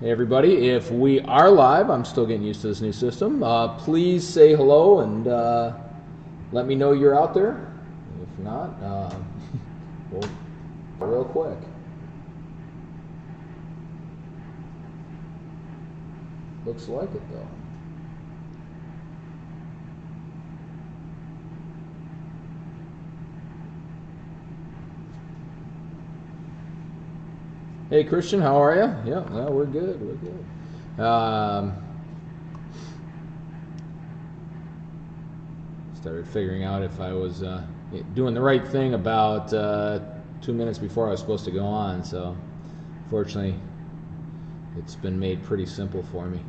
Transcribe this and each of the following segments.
Hey everybody, if we are live, I'm still getting used to this new system. Please say hello and let me know you're out there. If not, we'll go real quick. Looks like it though. Hey Christian, how are you? Yeah, well, we're good. We're good. Started figuring out if I was doing the right thing about 2 minutes before I was supposed to go on. So, fortunately, it's been made pretty simple for me.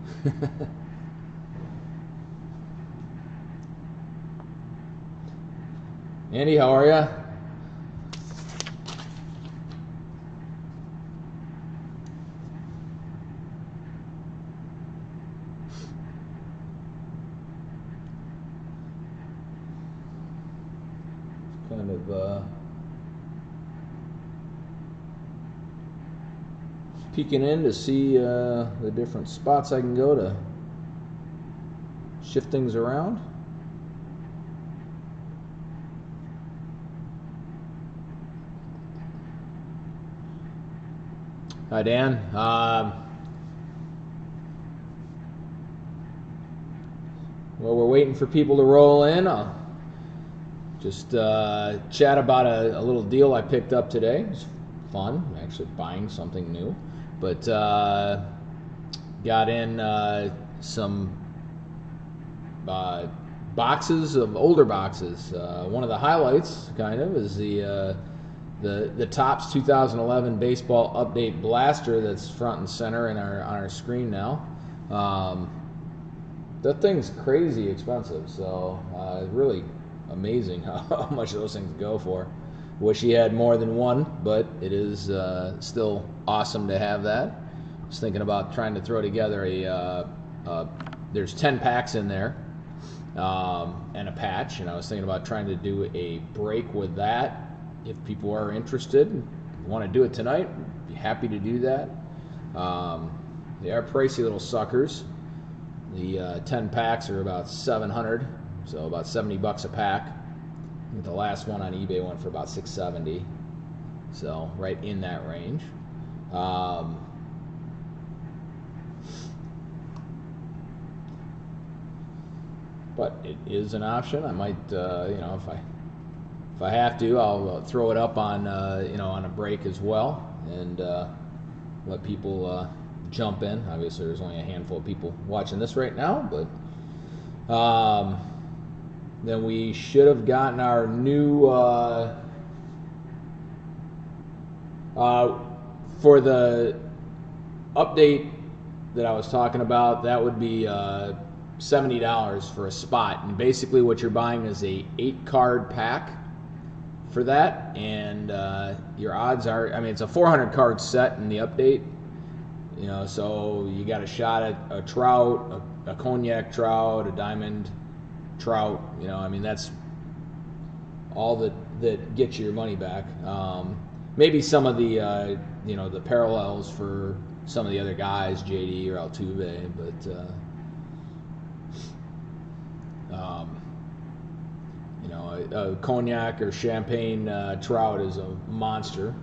Andy, how are you? Kind of peeking in to see the different spots I can go to shift things around. Hi Dan. Well, we're waiting for people to roll in. I'll just chat about a little deal I picked up today. It's fun, actually buying something new. But got in some boxes of older boxes. One of the highlights, kind of, is the Topps 2011 Baseball Update Blaster that's front and center on our screen now. That thing's crazy expensive, so really amazing how much those things go for. Wish he had more than one, but it is still awesome to have that. I was thinking about trying to throw together there's 10 packs in there and a patch, and I was thinking about trying to do a break with that. If people are interested and want to do it tonight, I'd be happy to do that. They are pricey little suckers. The 10 packs are about $700, so about $70 a pack. I think the last one on eBay went for about $670, so right in that range. But it is an option. I might, if I have to, I'll throw it up on, on a break as well, and let people jump in. Obviously, there's only a handful of people watching this right now, but then we should have gotten our new for the update that I was talking about. That would be $70 for a spot, and basically what you're buying is a 8-card pack for that, and your odds are, it's a 400 card set in the update, so you got a shot at a Trout, a Cognac Trout, a Diamond Trout, that's all that gets you your money back. Maybe some of the the parallels for some of the other guys, JD or Altuve, but a Cognac or Champagne Trout is a monster.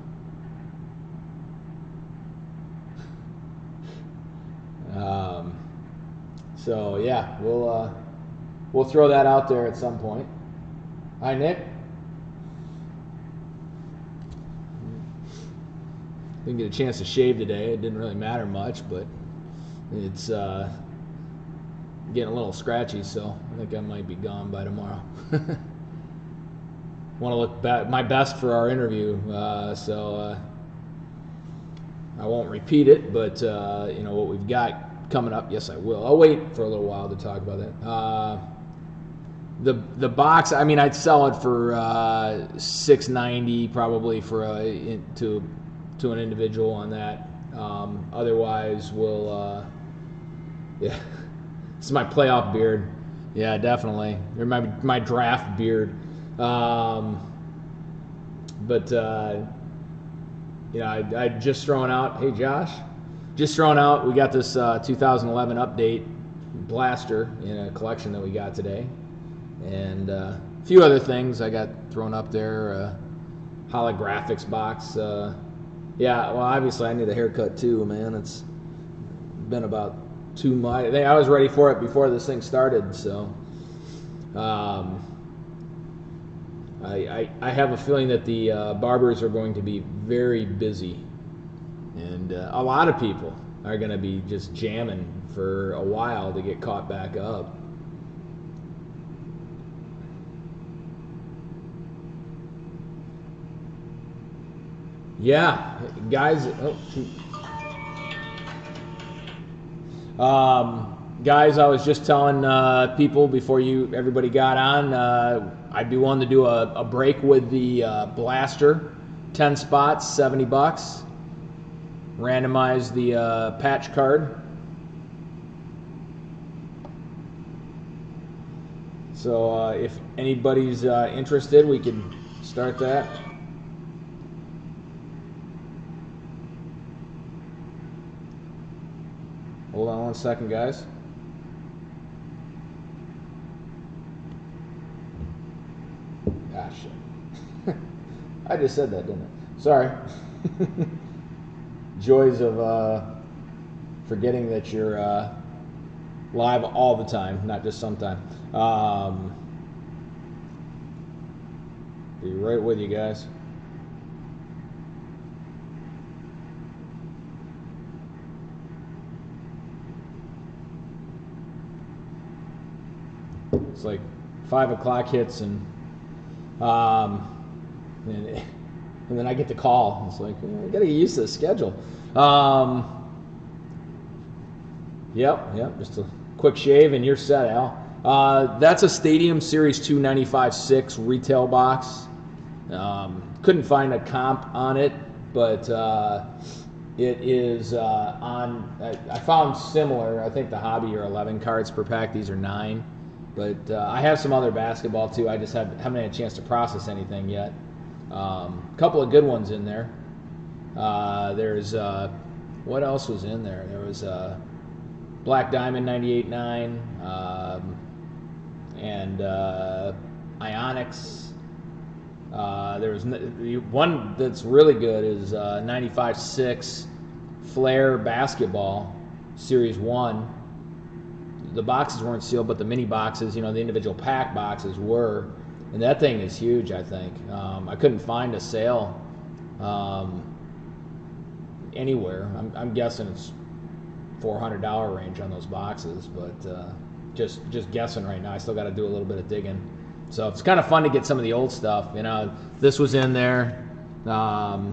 So yeah, we'll throw that out there at some point. Hi Nick. Didn't get a chance to shave today. It didn't really matter much, but it's getting a little scratchy, so I think I might be gone by tomorrow. Want to look my best for our interview, so I won't repeat it, but what we've got coming up, yes I will. I'll wait for a little while to talk about that. The box, I'd sell it for $690 probably for to an individual on that. Otherwise, we'll yeah. This is my playoff beard. Yeah, definitely. Or my draft beard. I'd just thrown out, hey Josh, just throwing out, we got this 2011 update blaster in a collection that we got today, and a few other things I got thrown up there. Holographics box. Yeah, well, obviously I need a haircut too, man. It's been about 2 months. I was ready for it before this thing started, so I have a feeling that the barbers are going to be very busy, and a lot of people are going to be just jamming for a while to get caught back up. Yeah, guys. Oh, shoot. Guys, I was just telling people before everybody got on, I'd be willing to do a break with the blaster, 10 spots, $70. Randomize the patch card. So if anybody's interested, we can start that. Hold on 1 second, guys. Ah, shit. I just said that, didn't I? Sorry. Joys of forgetting that you're live all the time, not just sometime. Be right with you guys. It's like 5 o'clock hits, and then I get the call. It's like, I gotta get used to the schedule. Yep. Just a quick shave, and you're set, Al. That's a Stadium Series 2 95.6 retail box. Couldn't find a comp on it, but it is on. I found similar. I think the Hobby are 11 cards per pack. These are 9. But I have some other basketball too. I just haven't had a chance to process anything yet. A couple of good ones in there. There's what else was in there? There was Black Diamond 98.9 and Ionics. There was one that's really good is 95.6 Flair Basketball Series 1. The boxes weren't sealed, but the mini boxes, the individual pack boxes were. And that thing is huge, I think. I couldn't find a sale anywhere. I'm guessing it's $400 range on those boxes, but just guessing right now. I still got to do a little bit of digging. So it's kind of fun to get some of the old stuff. This was in there. Nice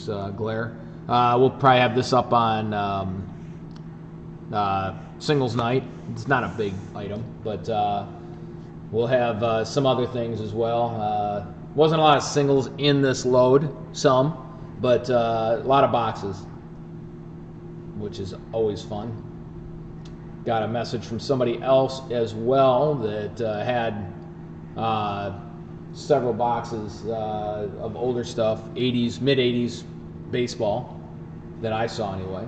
glare. We'll probably have this up on singles night. It's not a big item, but we'll have some other things as well. Wasn't a lot of singles in this load, but a lot of boxes, which is always fun. Got a message from somebody else as well that had several boxes of older stuff, mid-80s baseball that I saw anyway.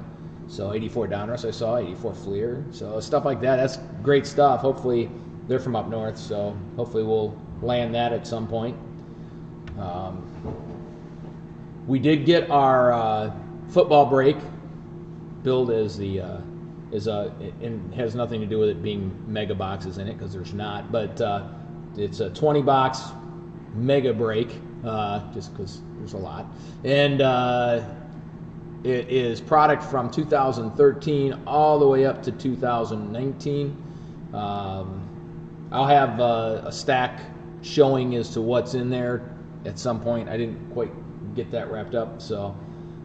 So 84 Donruss I saw, 84 Fleer, so stuff like that. That's great stuff. Hopefully they're from up north, so hopefully we'll land that at some point. We did get our football break billed as it has nothing to do with it being mega boxes in it, because there's not, but it's a 20 box mega break, just because there's a lot. And it is product from 2013 all the way up to 2019. I'll have a stack showing as to what's in there at some point. I didn't quite get that wrapped up, so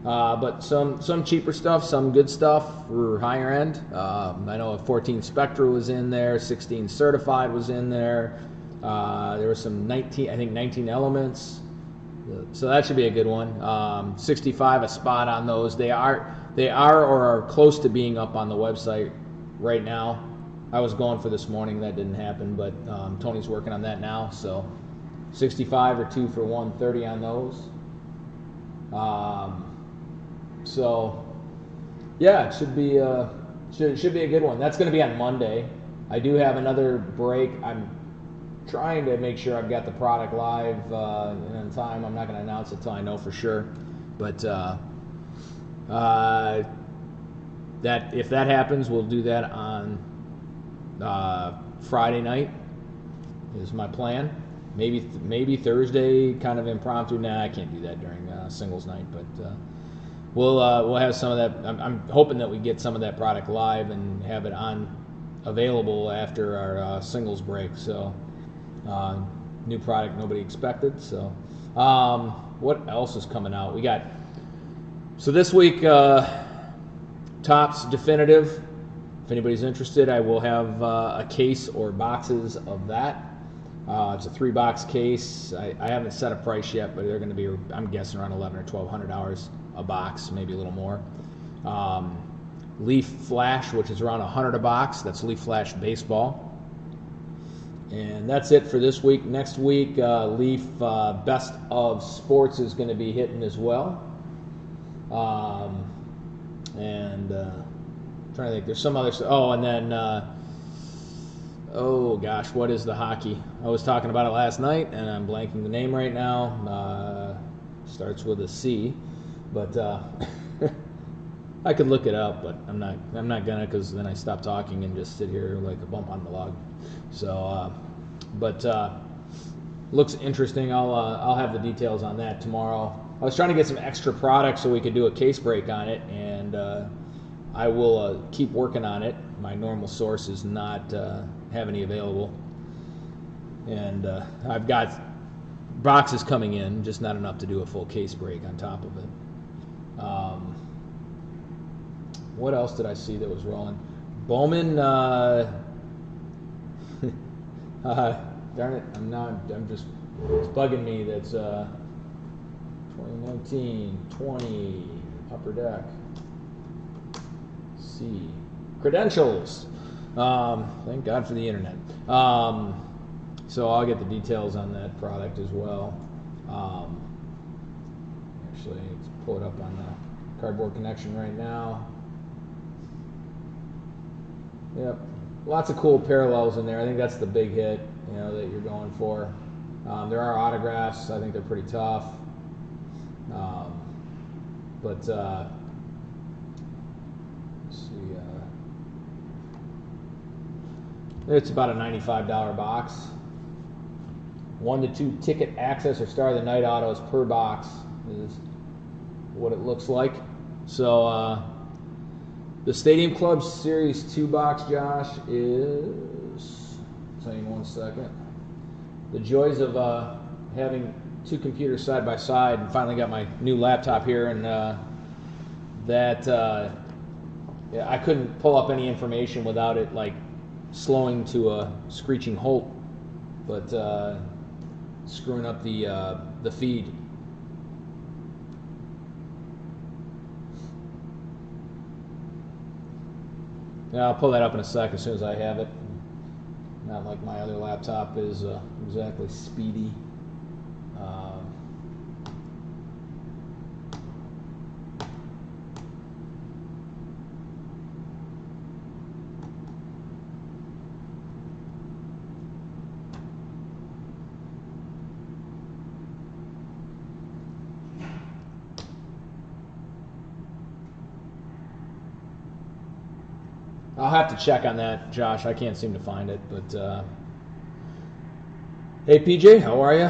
but some cheaper stuff, some good stuff for higher end. I know a 14 Spectra was in there, 16 Certified was in there. There was some 19 Elements. So that should be a good one. 65 a spot on those. They are or are close to being up on the website right now. I was going for this morning, that didn't happen, but Tony's working on that now. So 65 or 2 for 130 on those. So Yeah, it should be a good one. That's going to be on Monday. I do have another break. I'm trying to make sure I've got the product live in time. I'm not going to announce it till I know for sure. But that if that happens, we'll do that on Friday night. Is my plan. Maybe Thursday, kind of impromptu. Nah, I can't do that during singles night, but we'll have some of that. I'm hoping that we get some of that product live and have it available after our singles break. So new product nobody expected. So what else is coming out? We got this week Topps Definitive. If anybody's interested, I will have a case or boxes of that. It's a 3-box case. I haven't set a price yet, but they're going to be, I'm guessing, around $1,100 or $1,200 a box, maybe a little more. Leaf Flash, which is around $100 a box. That's Leaf Flash Baseball. And that's it for this week. Next week, Leaf Best of Sports is going to be hitting as well. Trying to think, there's some other stuff. Oh, and then, oh gosh, what is the hockey? I was talking about it last night, and I'm blanking the name right now. Starts with a C, but I could look it up, but I'm not gonna, because then I stop talking and just sit here like a bump on the log. So, looks interesting. I'll have the details on that tomorrow. I was trying to get some extra product so we could do a case break on it, and I will keep working on it. My normal source is not have any available, and I've got boxes coming in, just not enough to do a full case break on top of it. What else did I see that was rolling? Bowman. Darn it! I'm just. It's bugging me. That's 2019, 20 Upper Deck. See, credentials. Thank God for the internet. So I'll get the details on that product as well. Actually, let's pull it up on the Cardboard Connection right now. Yep, lots of cool parallels in there. I think that's the big hit, that you're going for. There are autographs. I think they're pretty tough. Let's see. It's about a $95 box. 1 to 2 ticket access or Star of the Night autos per box is what it looks like. So the Stadium Club Series 2 box, Josh, is, I'll tell you in 1 second. The joys of having 2 computers side by side, and finally got my new laptop here, and I couldn't pull up any information without it like slowing to a screeching halt, but screwing up the feed. Yeah, I'll pull that up in a sec as soon as I have it. Not like my other laptop is exactly speedy. I'll have to check on that, Josh. I can't seem to find it, but hey, PJ, how are you?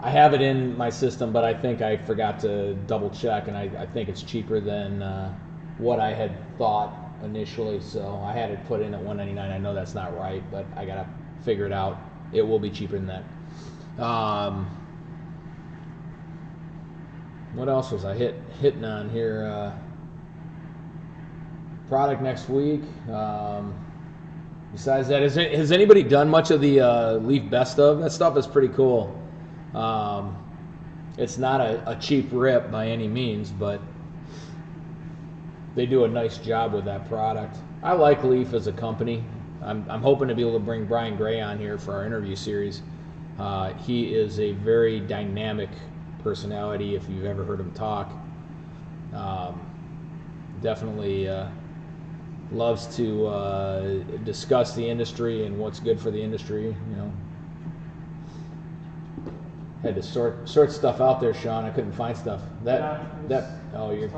I have it in my system, but I think I forgot to double check, and I think it's cheaper than what I had thought initially. So I had it put in at $199. I know that's not right, but I gotta figure it out. It will be cheaper than that. What else was I hitting on here? Product next week. Besides that, has anybody done much of the Leaf Best of? That stuff is pretty cool. It's not a cheap rip by any means, but they do a nice job with that product. I like Leaf as a company. I'm hoping to be able to bring Brian Gray on here for our interview series. He is a very dynamic personality if you've ever heard him talk. Definitely loves to discuss the industry and what's good for the industry. You know, had to sort stuff out there, Sean. I couldn't find stuff. You're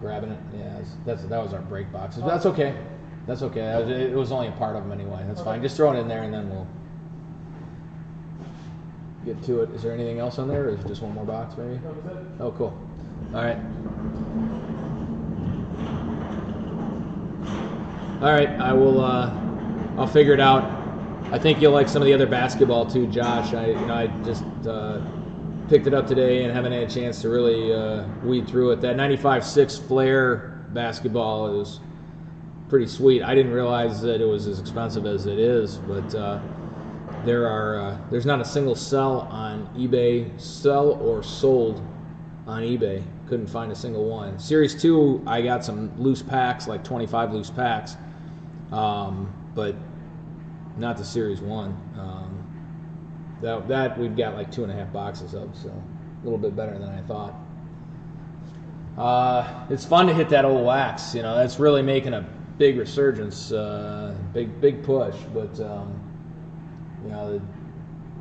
grabbing it. Yeah, that was our brake boxes. But that's okay. That's okay. It was only a part of them anyway. That's fine. Just throw it in there and then we'll get to it. Is there anything else on there, or is it just one more box maybe? That was it. Oh, cool. All right. All right. I'll figure it out. I think you'll like some of the other basketball too, Josh. I just picked it up today and haven't had a chance to really weed through it. That 95.6 Flair basketball is pretty sweet. I didn't realize that it was as expensive as it is, but there's not a single sell on eBay, sell or sold on eBay. Couldn't find a single one. Series 2, I got some loose packs, like 25 loose packs, but not the Series 1. That we've got like 2.5 boxes of, so a little bit better than I thought. It's fun to hit that old wax. You know, that's really making a big resurgence, big push. But you know,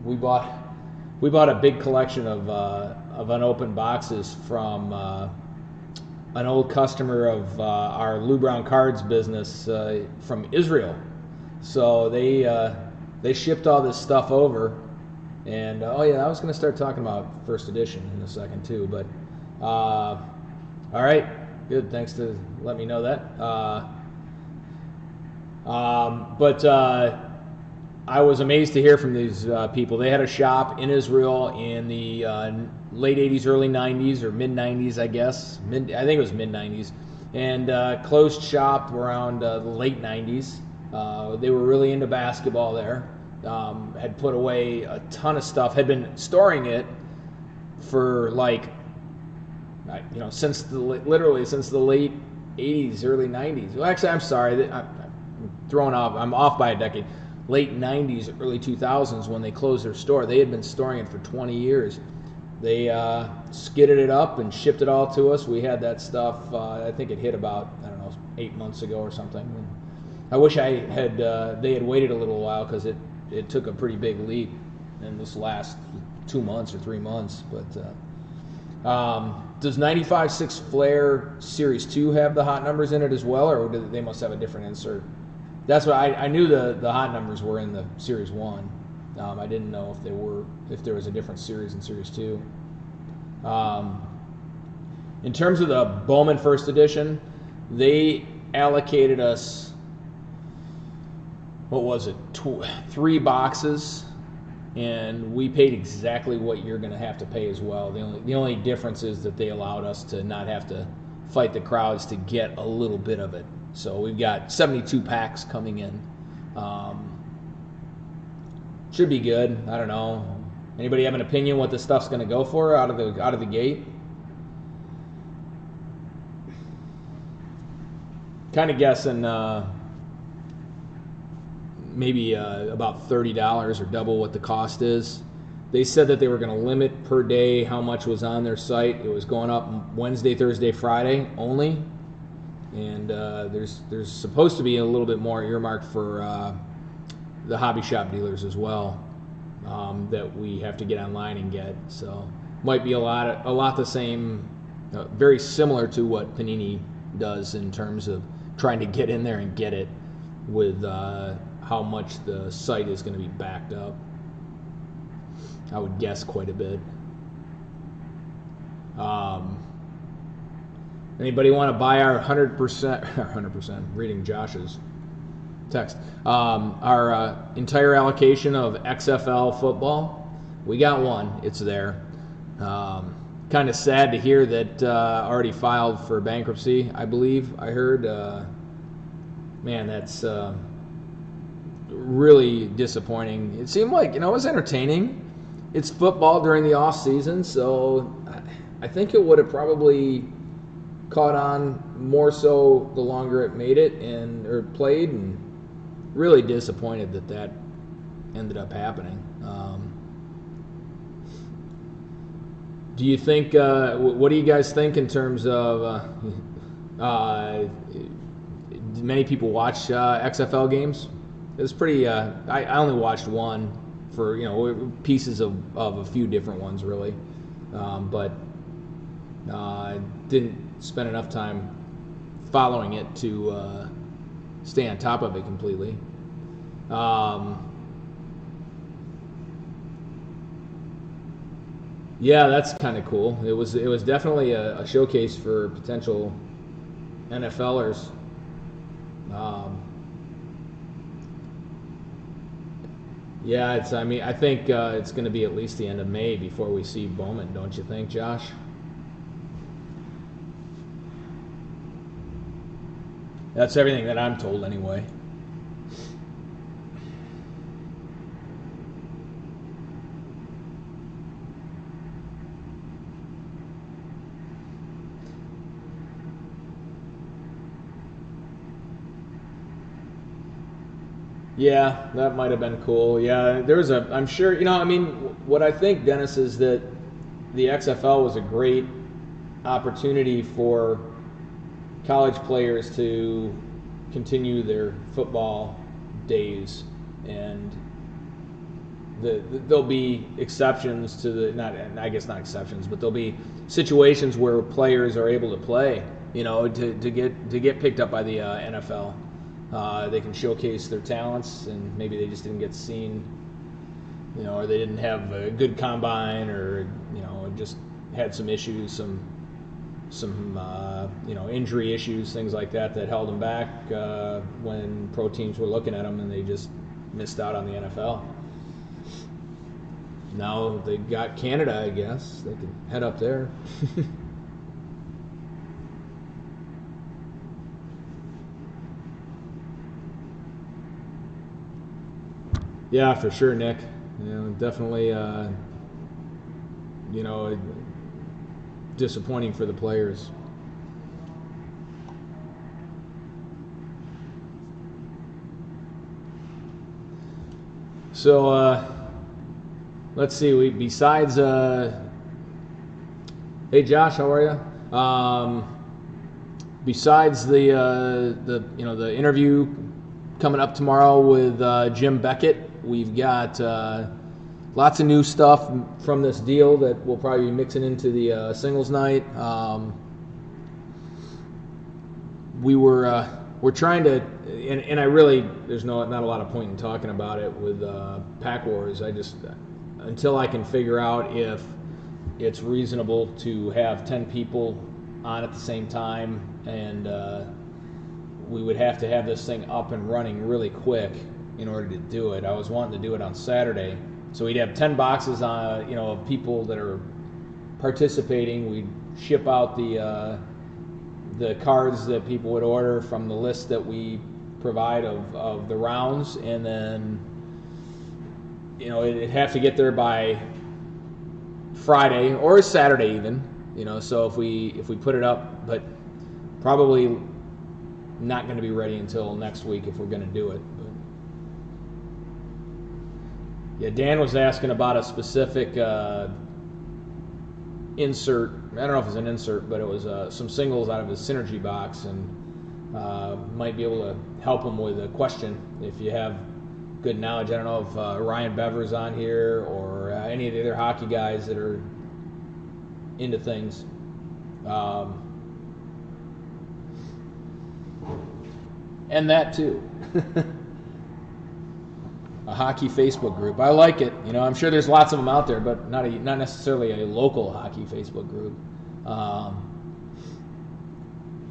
we bought a big collection of unopened boxes from an old customer of our Lou Brown Cards business from Israel. So they shipped all this stuff over, and I was going to start talking about first edition in a second too. But all right, good. Thanks to let me know that. But I was amazed to hear from these people. They had a shop in Israel in the late 80s, early 90s, or mid 90s, I guess. I think it was mid 90s, and closed shop around the late 90s. They were really into basketball there. Had put away a ton of stuff. Had been storing it for since literally since the late 80s, early 90s. Well, actually, I'm sorry. I'm off by a decade. Late 90s, early 2000s, when they closed their store. They had been storing it for 20 years. They skidded it up and shipped it all to us. We had that stuff, I think it hit about, 8 months ago or something. I wish they had waited a little while, because it took a pretty big leap in this last 2 months or 3 months. But does 95.6 Flair Series 2 have the hot numbers in it as well, or they must have a different insert? That's what I knew the hot numbers were in the Series 1. I didn't know if there was a different series in Series 2. In terms of the Bowman First Edition, they allocated us, what was it, 3 boxes, and we paid exactly what you're going to have to pay as well. The only difference is that they allowed us to not have to fight the crowds to get a little bit of it. So we've got 72 packs coming in. Should be good. I don't know. Anybody have an opinion what this stuff's going to go for out of the gate? Kind of guessing maybe about $30 or double what the cost is. They said that they were going to limit per day how much was on their site. It was going up Wednesday, Thursday, Friday only. And there's supposed to be a little bit more earmarked for the hobby shop dealers as well, that we have to get online and get. So might be a lot the same, very similar to what Panini does in terms of trying to get in there and get it with how much the site is going to be backed up. I would guess quite a bit. Anybody want to buy our 100%, reading Josh's text, our entire allocation of XFL football? We got one. It's there. Kind of sad to hear that already filed for bankruptcy, I believe. I heard. Man, that's really disappointing. It seemed like, it was entertaining. It's football during the off season, so I think it would have probably caught on more so the longer it made it or played, and really disappointed that ended up happening. Do you think? What do you guys think in terms of? Many people watch XFL games. It's pretty. I only watched one for pieces of a few different ones really, but didn't spend enough time following it to stay on top of it completely. Yeah, that's kind of cool. It was definitely a showcase for potential NFLers. Yeah, it's. I mean, I think it's going to be at least the end of May before we see Bowman, don't you think, Josh? That's everything that I'm told, anyway. Yeah, that might have been cool. Yeah, there's a. I'm sure. I mean, what I think, Dennis, is that the XFL was a great opportunity for college players to continue their football days, and there'll be exceptions to the not. I guess not exceptions, but there'll be situations where players are able to play. To get picked up by the NFL. They can showcase their talents, and maybe they just didn't get seen, or they didn't have a good combine, or just had some issues, some injury issues, things like that held them back when pro teams were looking at them, and they just missed out on the NFL. Now they got Canada, I guess they can head up there. Yeah, for sure, Nick. Definitely, disappointing for the players. So, let's see. Besides, hey Josh, how are you? Besides the interview coming up tomorrow with Jim Beckett. We've got lots of new stuff from this deal that we'll probably be mixing into the singles night. We're trying to, and I really, there's not a lot of point in talking about it with Pack Wars. Until I can figure out if it's reasonable to have 10 people on at the same time, and we would have to have this thing up and running really quick in order to do it. I was wanting to do it on Saturday, so we'd have 10 boxes on, of people that are participating. We'd ship out the cards that people would order from the list that we provide of the rounds, and then it'd have to get there by Friday or Saturday even. So if we put it up, but probably not going to be ready until next week if we're going to do it. But yeah, Dan was asking about a specific insert. I don't know if it's an insert, but it was some singles out of his Synergy box, and might be able to help him with a question if you have good knowledge. I don't know if Ryan Bever's on here or any of the other hockey guys that are into things. And that too. A hockey Facebook group. I like it. I'm sure there's lots of them out there, but not necessarily a local hockey Facebook group.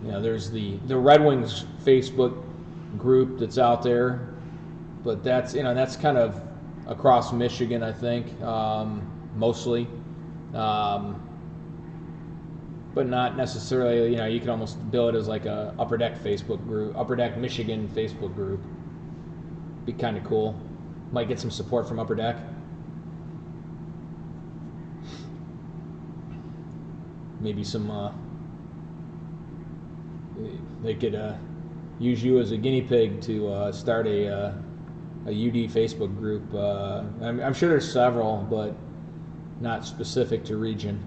There's the Red Wings Facebook group that's out there, but that's that's kind of across Michigan, I think, mostly. But not necessarily, you can almost bill it as like a Upper Deck Facebook group, Upper Deck Michigan Facebook group. Be kind of cool. Might get some support from Upper Deck. Maybe some, they could use you as a guinea pig to start a UD Facebook group. I'm sure there's several, but not specific to region.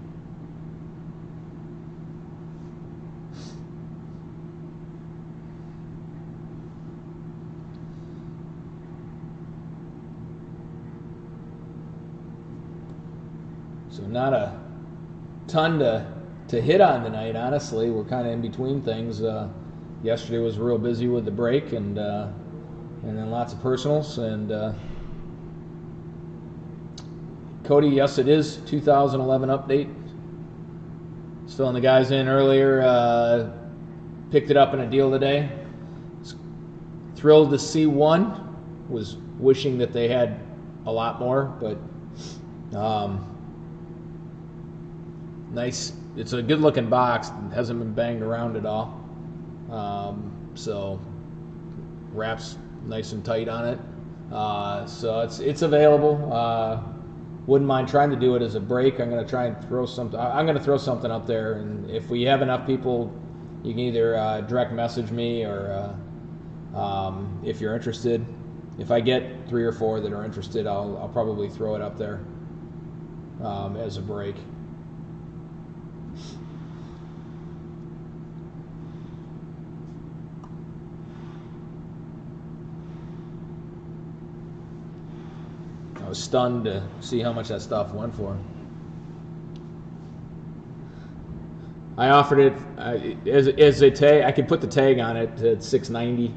So not a ton to hit on tonight, honestly. We're kind of in between things. Yesterday was real busy with the break, and then lots of personals. And Cody, yes, it is 2011 update. Filling the guys in earlier. Picked it up in a deal today. Thrilled to see one. Was wishing that they had a lot more, but nice. It's a good-looking box. It hasn't been banged around at all. So wraps nice and tight on it. So it's available. Wouldn't mind trying to do it as a break. I'm going to try and throw something. I'm going to throw something up there, and if we have enough people, you can either direct message me or if you're interested. If I get 3 or 4 that are interested, I'll probably throw it up there as a break. I was stunned to see how much that stuff went for. I offered it as a tag. I could put the tag on it at $690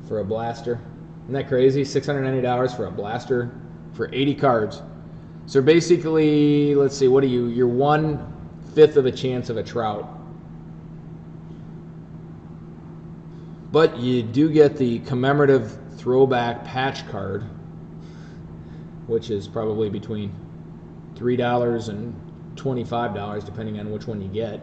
for a blaster. Isn't that crazy? $690 for a blaster for 80 cards. So basically, let's see, what are you? You're 1/5 of a chance of a Trout. But you do get the commemorative throwback patch card, which is probably between $3 and $25, depending on which one you get.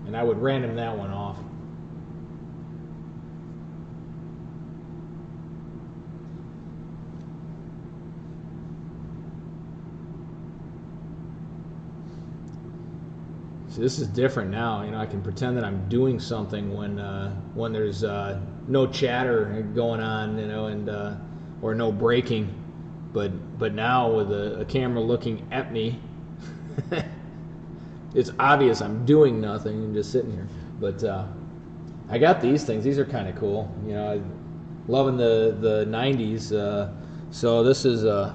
And I would random that one off. So this is different now. You know, I can pretend that I'm doing something when there's no chatter going on, you know, and or no breaking. But now with a camera looking at me, it's obvious I'm doing nothing and just sitting here. But I got these things. These are kind of cool. You know, loving the 90s. So this is a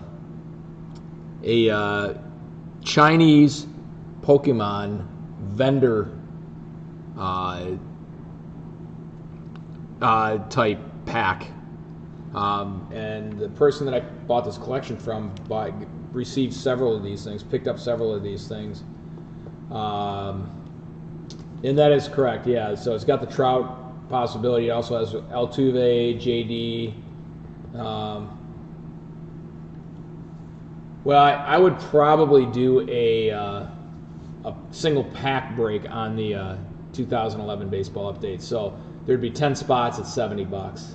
Chinese Pokemon vendor type pack, and the person that I bought this collection from received several of these things, picked up several of these things, and that is correct, yeah. So it's got the Trout possibility. It also has Altuve, JD. Well, I would probably do a single pack break on the 2011 baseball update. So there'd be 10 spots at $70.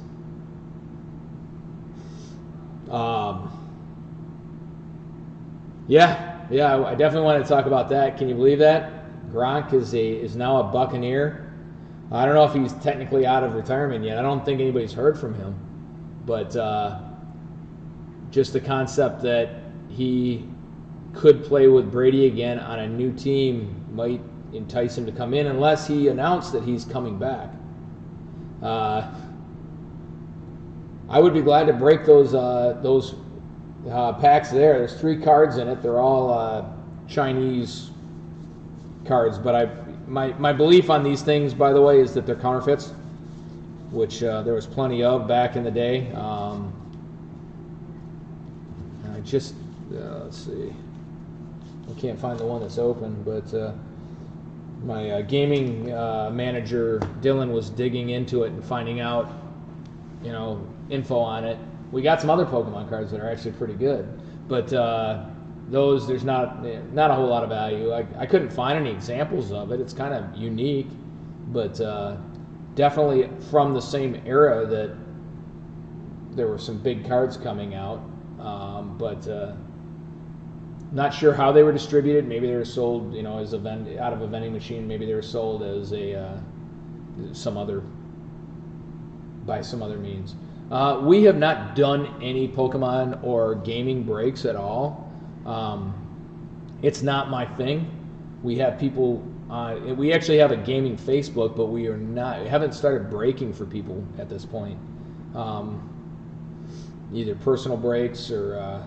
Yeah, I definitely want to talk about that. Can you believe that? Gronk is now a Buccaneer. I don't know if he's technically out of retirement yet. I don't think anybody's heard from him. But just the concept that he could play with Brady again on a new team might entice him to come in, unless he announced that he's coming back. I would be glad to break those packs there. There's 3 cards in it. They're all Chinese cards, but my belief on these things, by the way, is that they're counterfeits, which there was plenty of back in the day. Let's see. I can't find the one that's open, but my gaming manager Dylan was digging into it and finding out, you know, info on it. We got some other Pokemon cards that are actually pretty good, but those there's not a whole lot of value. I couldn't find any examples of it. It's kind of unique, but definitely from the same era that there were some big cards coming out, but not sure how they were distributed. Maybe they were sold, you know, as out of a vending machine. Maybe they were sold as by some other means. We have not done any Pokemon or gaming breaks at all. It's not my thing. We have people. We actually have a gaming Facebook, but we haven't started breaking for people at this point. either personal brakes or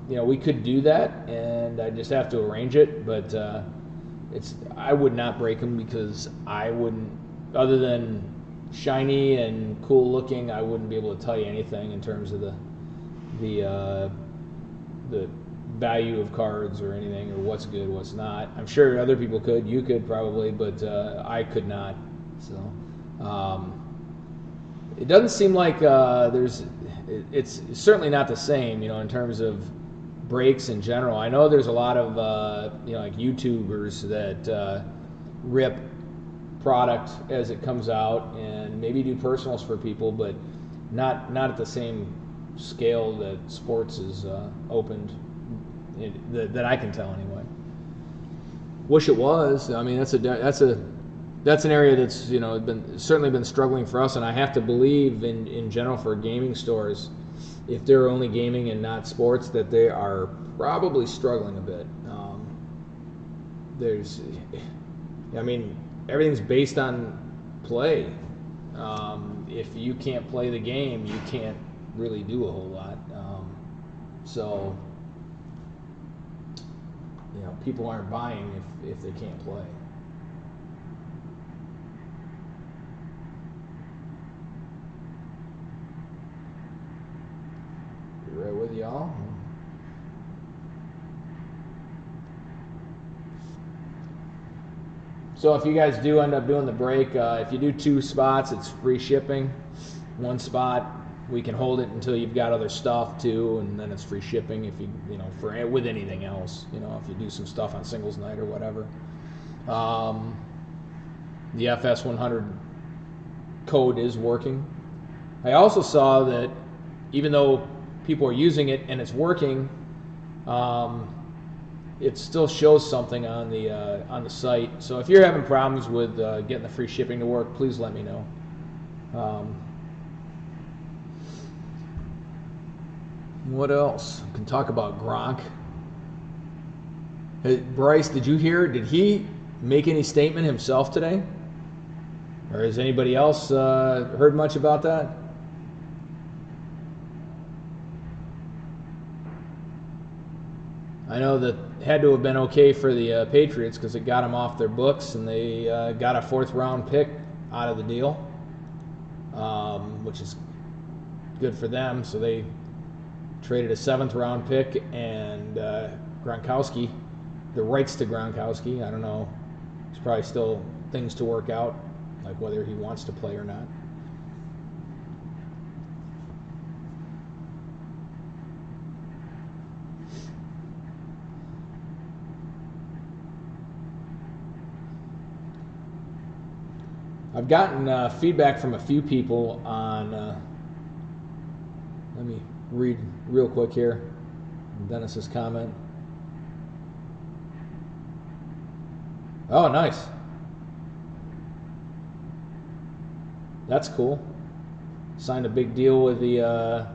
we could do that, and I just have to arrange it. But I would not break them because I wouldn't, other than shiny and cool looking, I wouldn't be able to tell you anything in terms of the value of cards or anything, or what's good, what's not. I'm sure other people could. You could probably, but I could not. So it doesn't seem like it's certainly not the same, in terms of brakes in general. I know there's a lot of like YouTubers that rip product as it comes out and maybe do personals for people, but not at the same scale that sports is opened, that I can tell anyway. Wish it was. I mean, that's an area that's certainly been struggling for us, and I have to believe in general for gaming stores, if they're only gaming and not sports, that they are probably struggling a bit. Everything's based on play. If you can't play the game, you can't really do a whole lot. So people aren't buying if they can't play. Right with y'all. So if you guys do end up doing the break, if you do 2 spots, it's free shipping. 1 spot, we can hold it until you've got other stuff too, and then it's free shipping if with anything else. If you do some stuff on singles night or whatever. The FS100 code is working. I also saw that even though people are using it and it's working, it still shows something on the site. So if you're having problems with getting the free shipping to work, please let me know. What else? We can talk about Gronk. Hey, Bryce, did you hear? Did he make any statement himself today? Or has anybody else heard much about that? I know that had to have been okay for the Patriots because it got them off their books, and they got a 4th round pick out of the deal, which is good for them. So they traded a 7th round pick and Gronkowski, the rights to Gronkowski. I don't know. There's probably still things to work out, like whether he wants to play or not. I've gotten feedback from a few people on, let me read real quick here, Dennis's comment. Oh, nice. That's cool. Signed a big deal with the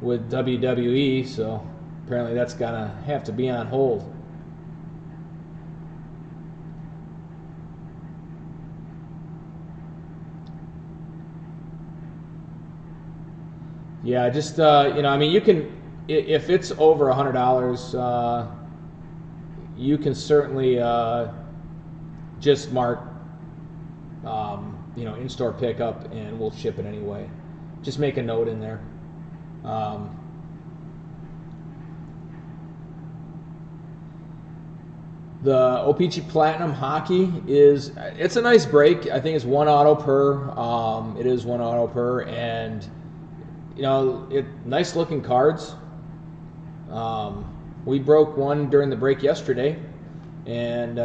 with WWE, so apparently that's gonna have to be on hold. Yeah, just you can, if it's over $100, you can certainly just mark, in-store pickup, and we'll ship it anyway. Just make a note in there. The O-Pee-Chee Platinum Hockey it's a nice break. I think it's 1 auto per. It is 1 auto per, and nice looking cards. We broke one during the break yesterday, and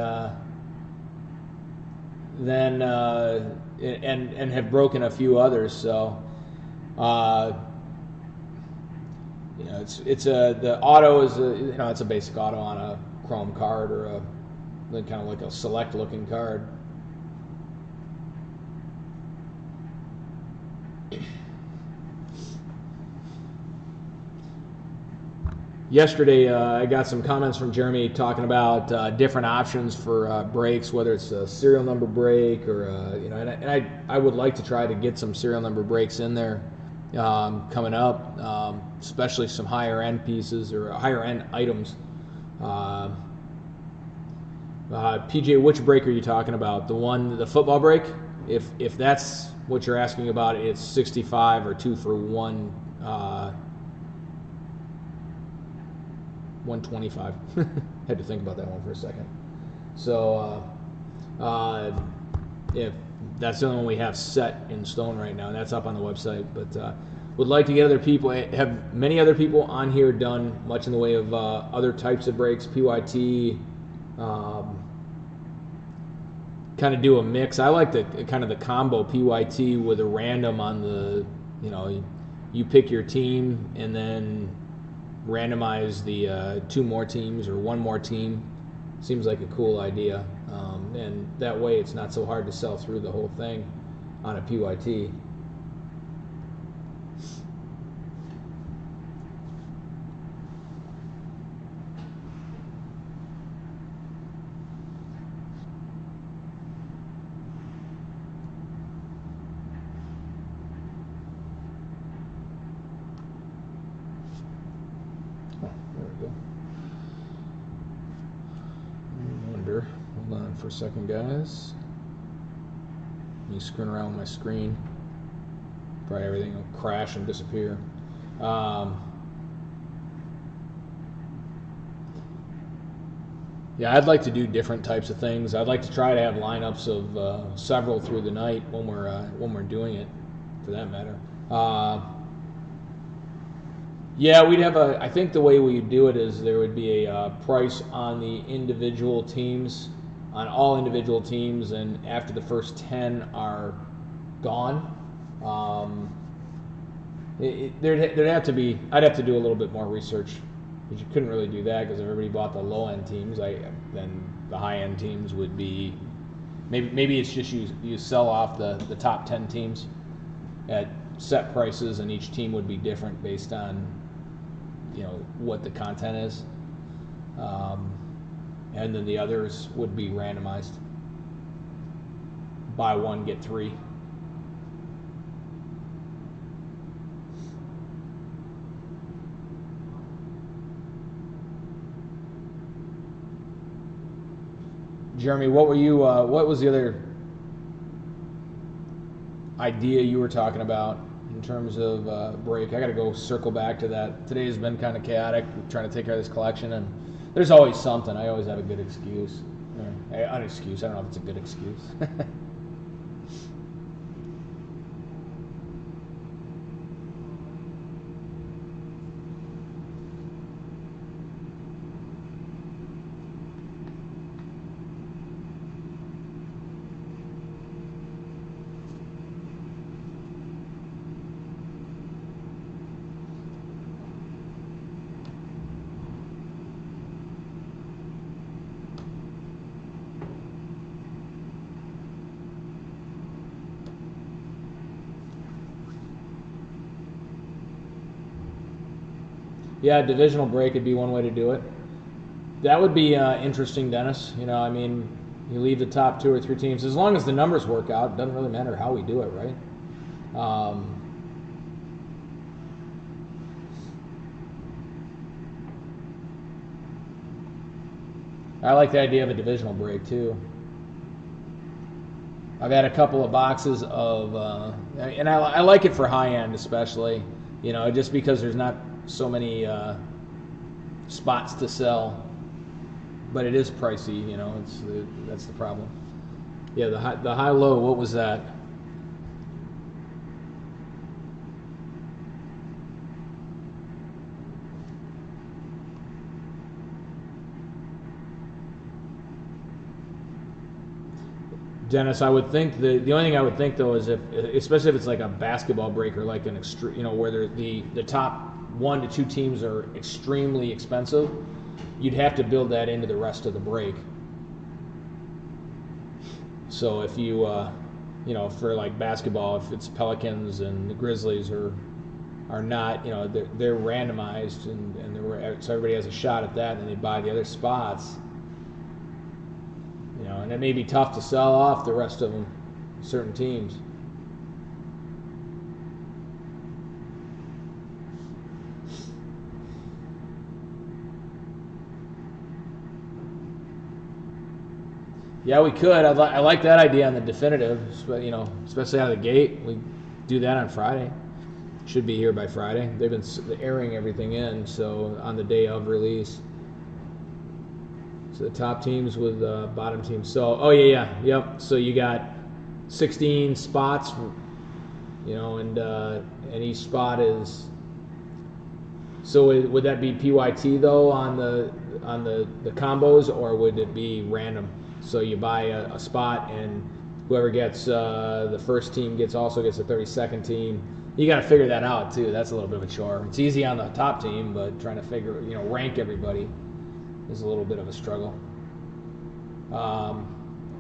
then have broken a few others. So the auto is it's a basic auto on a chrome card, or kind of like a select looking card. Yesterday, I got some comments from Jeremy talking about different options for breaks, whether it's a serial number break or and I would like to try to get some serial number breaks in there coming up, especially some higher end pieces or higher end items. PJ, which brake are you talking about? The football brake? If that's what you're asking about, it's 65 or 2 for 125. Had to think about that one for a second. So if that's the only one we have set in stone right now, and that's up on the website. But would like to get other people. Have many other people on here done much in the way of other types of brakes, PYT? Kind of do a mix. I like the kind of the combo PYT with a random on the, you pick your team and then randomize the 2 more teams or 1 more team. Seems like a cool idea, and that way it's not so hard to sell through the whole thing on a PYT. Hold on for a second, guys. Me screwing around with my screen. Probably everything will crash and disappear. Yeah, I'd like to do different types of things. I'd like to try to have lineups of several through the night when we're doing it, for that matter. Yeah, we'd have I think the way we do it is there would be a price on the individual teams, on all individual teams, and after the first 10 are gone, there'd have to be. I'd have to do a little bit more research, because you couldn't really do that because if everybody bought the low end teams, then the high end teams would be. Maybe it's just you sell off the top 10 teams at set prices, and each team would be different based on what the content is, and then the others would be randomized. Buy 1, get 3. Jeremy, what was the other idea you were talking about in terms of break? I got to go circle back to that. Today has been kind of chaotic, trying to take care of this collection, and there's always something. I always have a good excuse. An excuse. I don't know if it's a good excuse. Yeah, divisional break would be one way to do it. That would be interesting, Dennis. You leave the top 2 or 3 teams. As long as the numbers work out, it doesn't really matter how we do it, right? I like the idea of a divisional break, too. I've had a couple of boxes of, and I like it for high end especially, just because there's not so many spots to sell, but it is pricey. That's the problem. Yeah, the high low. What was that? Dennis, I would think the only thing I would think though is especially if it's like a basketball break or like an extreme, where the top 1 to 2 teams are extremely expensive, you'd have to build that into the rest of the break. So if you, for like basketball, if it's Pelicans and the Grizzlies are not, they're randomized and so everybody has a shot at that, and then they buy the other spots. And it may be tough to sell off the rest of them, certain teams. Yeah, we could. I like that idea on the definitive, especially out of the gate. We do that on Friday. Should be here by Friday. They've been airing everything in, so on the day of release. So the top teams with bottom teams. So, yep. So you got 16 spots, and each spot is. So would that be PYT though on the combos, or would it be random? So you buy a spot, and whoever gets the first team also gets the 32nd team. You got to figure that out too. That's a little bit of a chore. It's easy on the top team, but trying to rank everybody is a little bit of a struggle.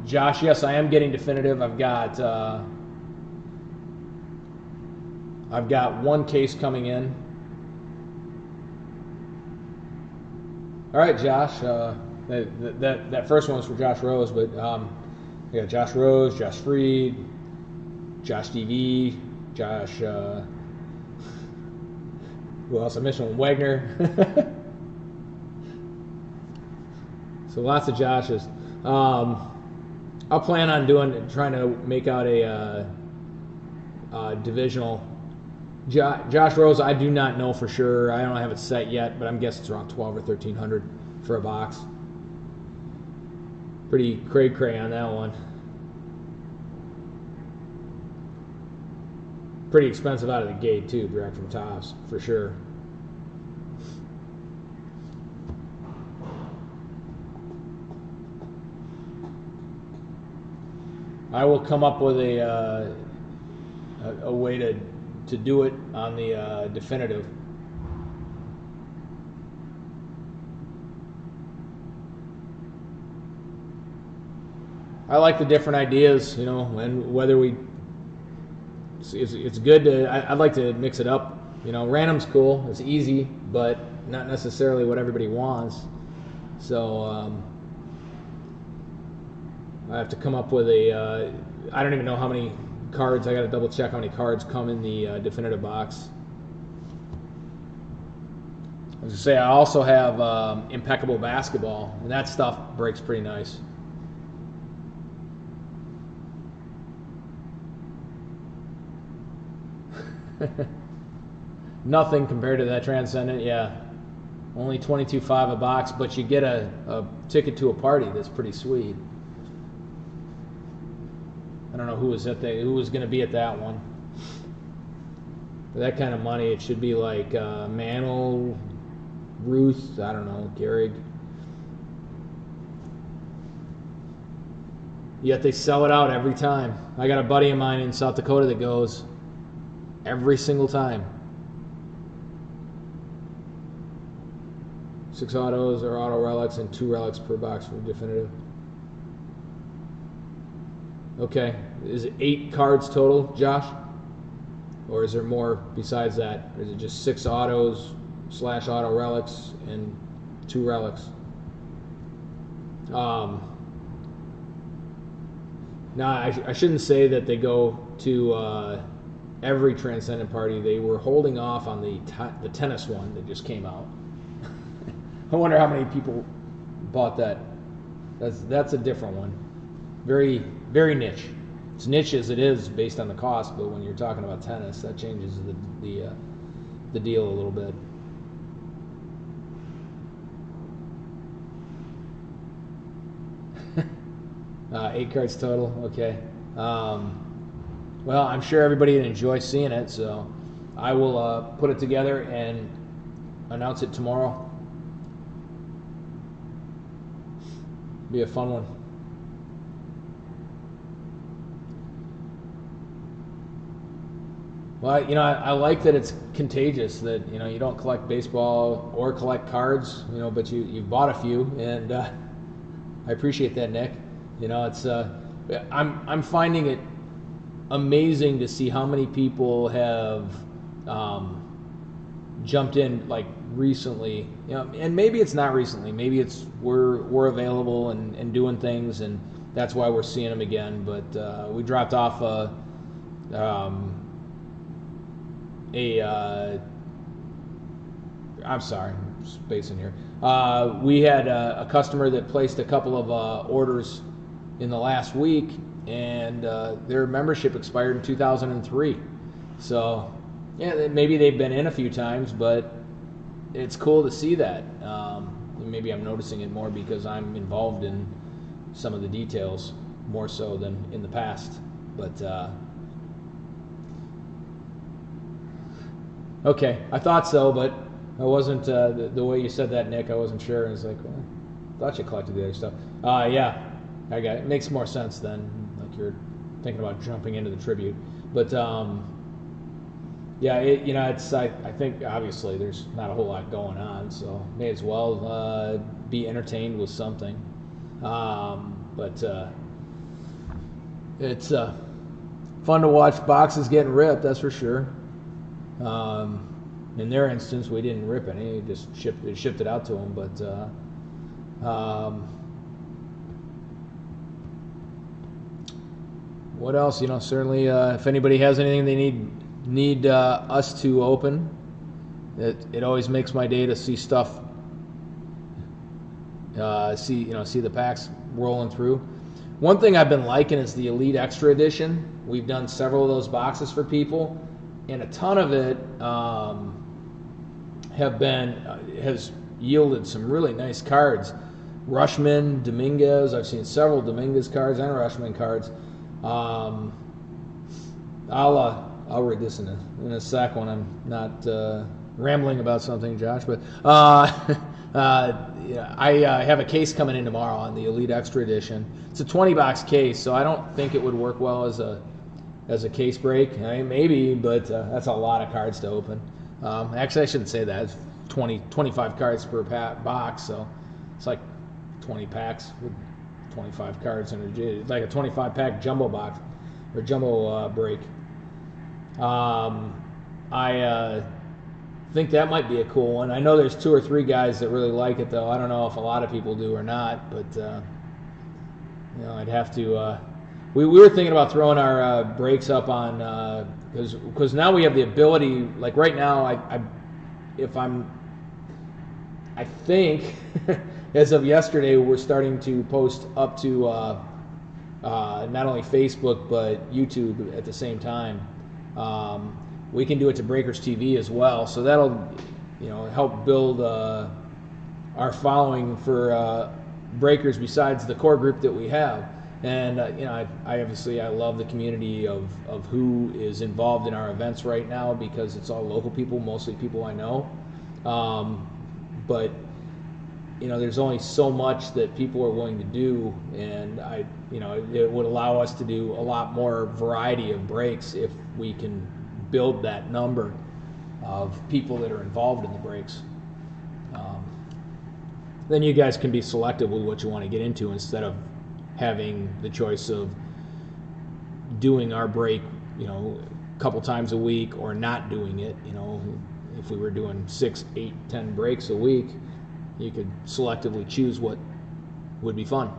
Josh, yes, I am getting definitive. I've got one case coming in. All right, Josh. That first one was for Josh Rose, but we got Josh Rose, Josh Freed, Josh DV, Josh. Who else? I mentioned Wagner. So lots of Joshes. I'll plan on trying to make out a divisional. Josh Rose, I do not know for sure. I don't have it set yet, but I'm guessing it's around 12 or 1300 for a box. Pretty cray on that one. Pretty expensive out of the gate too, direct from Topps for sure. I will come up with a way to do it on the definitive. I like the different ideas, and whether it's good to. I'd like to mix it up. Random's cool. It's easy, but not necessarily what everybody wants. So I have to come up with I don't even know how many cards. I got to double check how many cards come in the definitive box. I was gonna say I also have Impeccable Basketball, and that stuff breaks pretty nice. Nothing compared to that Transcendent, yeah. Only $22.5 a box, but you get a ticket to a party that's pretty sweet. I don't know who was going to be at that one. For that kind of money, it should be like Mantle, Ruth, I don't know, Gehrig. Yet they sell it out every time. I got a buddy of mine in South Dakota that goes every single time. 6 autos or auto relics and 2 relics per box for definitive. Okay, is it 8 cards total, Josh? Or is there more besides that? Or is it just 6 autos / auto relics and 2 relics? No, I shouldn't say that they go to every Transcendent party. They were holding off on the tennis one that just came out. I wonder how many people bought that. That's a different one. Very, very niche. It's niche as it is based on the cost, but when you're talking about tennis, that changes the deal a little bit. Eight cards total. Okay. Well, I'm sure everybody would enjoy seeing it, so I will put it together and announce it tomorrow. Be a fun one. Well, I like that it's contagious, that, you don't collect baseball or collect cards, but you bought a few, and I appreciate that, Nick. It's I'm finding it amazing to see how many people have jumped in like recently, and maybe it's not recently, maybe it's we're available and doing things, and that's why we're seeing them again. But we dropped off I'm sorry, I'm spacing here. We had a customer that placed a couple of orders in the last week, and their membership expired in 2003. So, yeah, maybe they've been in a few times, but it's cool to see that. Maybe I'm noticing it more because I'm involved in some of the details more so than in the past. But okay, I thought so, but I wasn't the way you said that, Nick. I wasn't sure. I was like, well, I thought you collected the other stuff. Yeah, I got it. It makes more sense then. Like you're thinking about jumping into the tribute, but yeah, it's I think obviously there's not a whole lot going on, so may as well be entertained with something. But it's fun to watch boxes getting ripped, that's for sure. In their instance, we didn't rip any; it just shipped it out to them. But what else? Certainly, if anybody has anything they need us to open, it always makes my day to see stuff. See the packs rolling through. One thing I've been liking is the Elite Extra Edition. We've done several of those boxes for people, and a ton of it has yielded some really nice cards. Rushman, Dominguez. I've seen several Dominguez cards and Rushman cards. I'll read this in a sec when I'm not rambling about something, Josh. But I have a case coming in tomorrow on the Elite Extra Edition. It's a 20-box case, so I don't think it would work well as a case break. Maybe, but that's a lot of cards to open. Actually, I shouldn't say that. It's 25 cards per box, so it's like 20 packs with 25 cards in it. It's like a 25-pack jumbo box or jumbo break. I think that might be a cool one. I know there's 2 or 3 guys that really like it, though. I don't know if a lot of people do or not, but I'd have to. We were thinking about throwing our breaks up on because now we have the ability. Like right now, I think as of yesterday, we're starting to post up to not only Facebook but YouTube at the same time. We can do it to Breakers TV as well, so that'll help build our following for Breakers besides the core group that we have. And I obviously love the community of who is involved in our events right now because it's all local people, mostly people I know. But there's only so much that people are willing to do, and it would allow us to do a lot more variety of breaks if we can build that number of people that are involved in the breaks. Then you guys can be selective with what you want to get into instead of having the choice of doing our break, a couple times a week or not doing it. If we were doing 6, 8, 10 breaks a week, you could selectively choose what would be fun.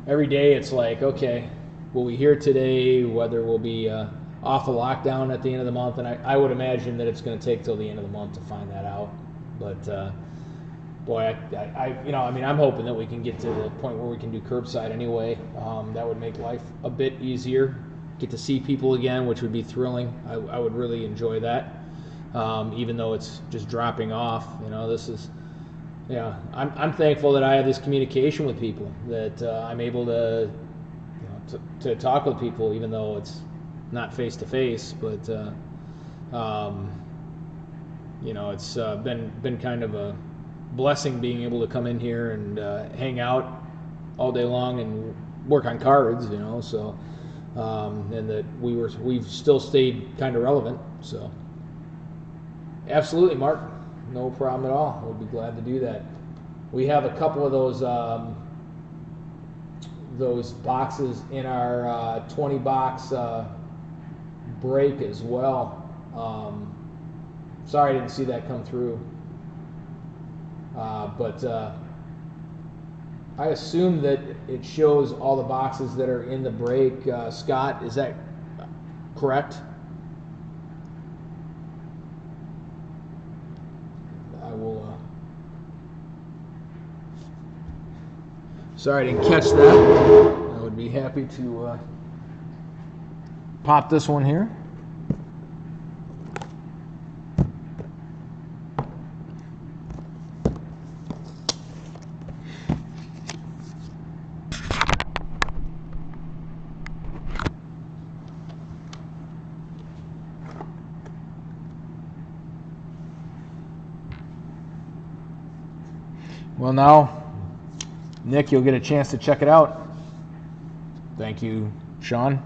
Every day it's like, okay, will we hear today whether we'll be off a lockdown at the end of the month? And I would imagine that it's going to take till the end of the month to find that out. But boy, I'm hoping that we can get to the point where we can do curbside anyway. That would make life a bit easier. Get to see people again, which would be thrilling. I would really enjoy that. Even though it's just dropping off, this is. Yeah, I'm thankful that I have this communication with people, that I'm able to talk with people, even though it's not face to face. But it's been kind of a blessing being able to come in here and hang out all day long and work on cards, So and that we've still stayed kind of relevant. So absolutely, Mark. No problem at all. We'll be glad to do that. We have a couple of those boxes in our 20-box break as well. Sorry I didn't see that come through. But I assume that it shows all the boxes that are in the break. Scott, is that correct? Sorry I didn't catch that. I would be happy to pop this one here. Well, now, Nick, you'll get a chance to check it out. Thank you, Sean.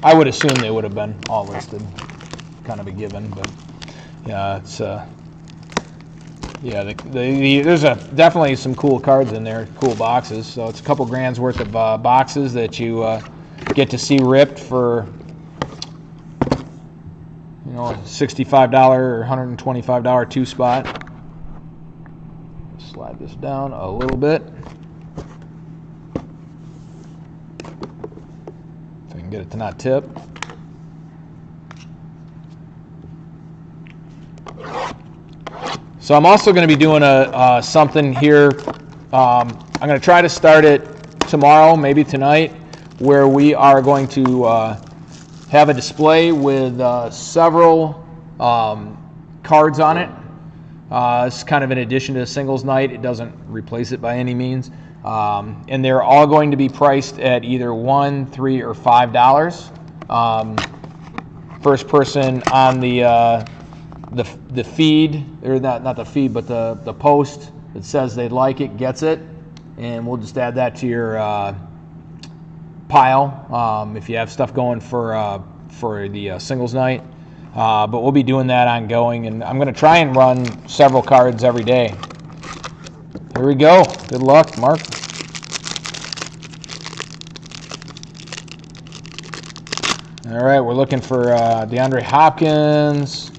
I would assume they would have been all listed, kind of a given, but yeah, it's yeah, there's definitely some cool cards in there, cool boxes. So it's a couple grand's worth of boxes that you get to see ripped for, you know, $65 or $125 two spot. Slide this down a little bit. If I can get it to not tip. So I'm also going to be doing something here. I'm going to try to start it tomorrow, maybe tonight, where we are going to have a display with several cards on it. It's kind of in addition to a singles night. It doesn't replace it by any means. And they're all going to be priced at either $1, $3, or $5. First person on the feed, or not the feed, but the post that says they like it gets it, and we'll just add that to your pile if you have stuff going for the singles night. But we'll be doing that ongoing, and I'm going to try and run several cards every day. Here we go. Good luck, Mark. All right, we're looking for DeAndre Hopkins.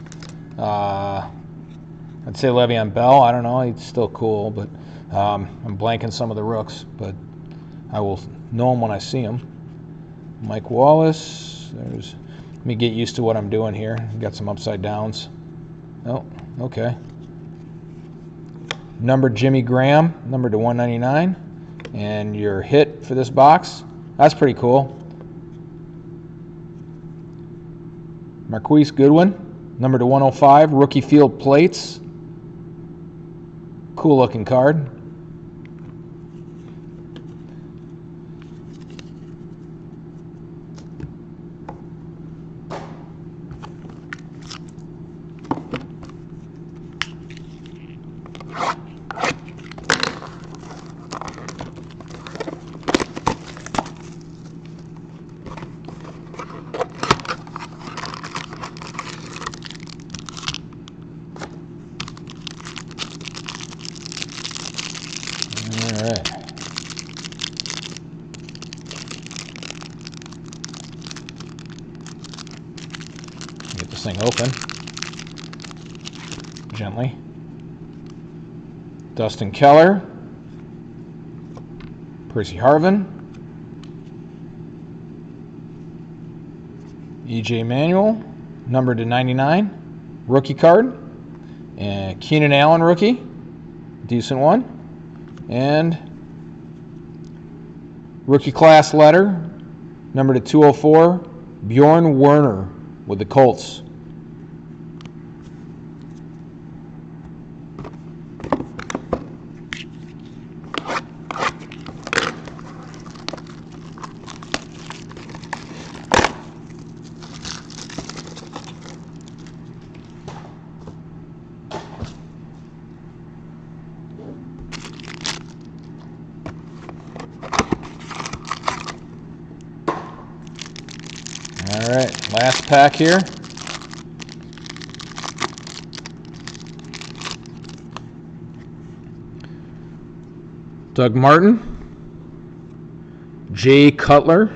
I'd say Le'Veon Bell. I don't know. He's still cool, but I'm blanking some of the rooks, but I will know him when I see him. Mike Wallace. Let me get used to what I'm doing here. Got some upside downs. Oh, okay. Numbered Jimmy Graham, numbered to 199, and your hit for this box. That's pretty cool. Marquise Goodwin. Number to 105, rookie field plates. Cool looking card. Thing open gently. Dustin Keller, Percy Harvin, EJ Manuel, numbered to 99, rookie card, and Keenan Allen rookie, decent one, and rookie class letter, numbered to 204, Bjorn Werner with the Colts. All right, last pack here. Doug Martin, Jay Cutler,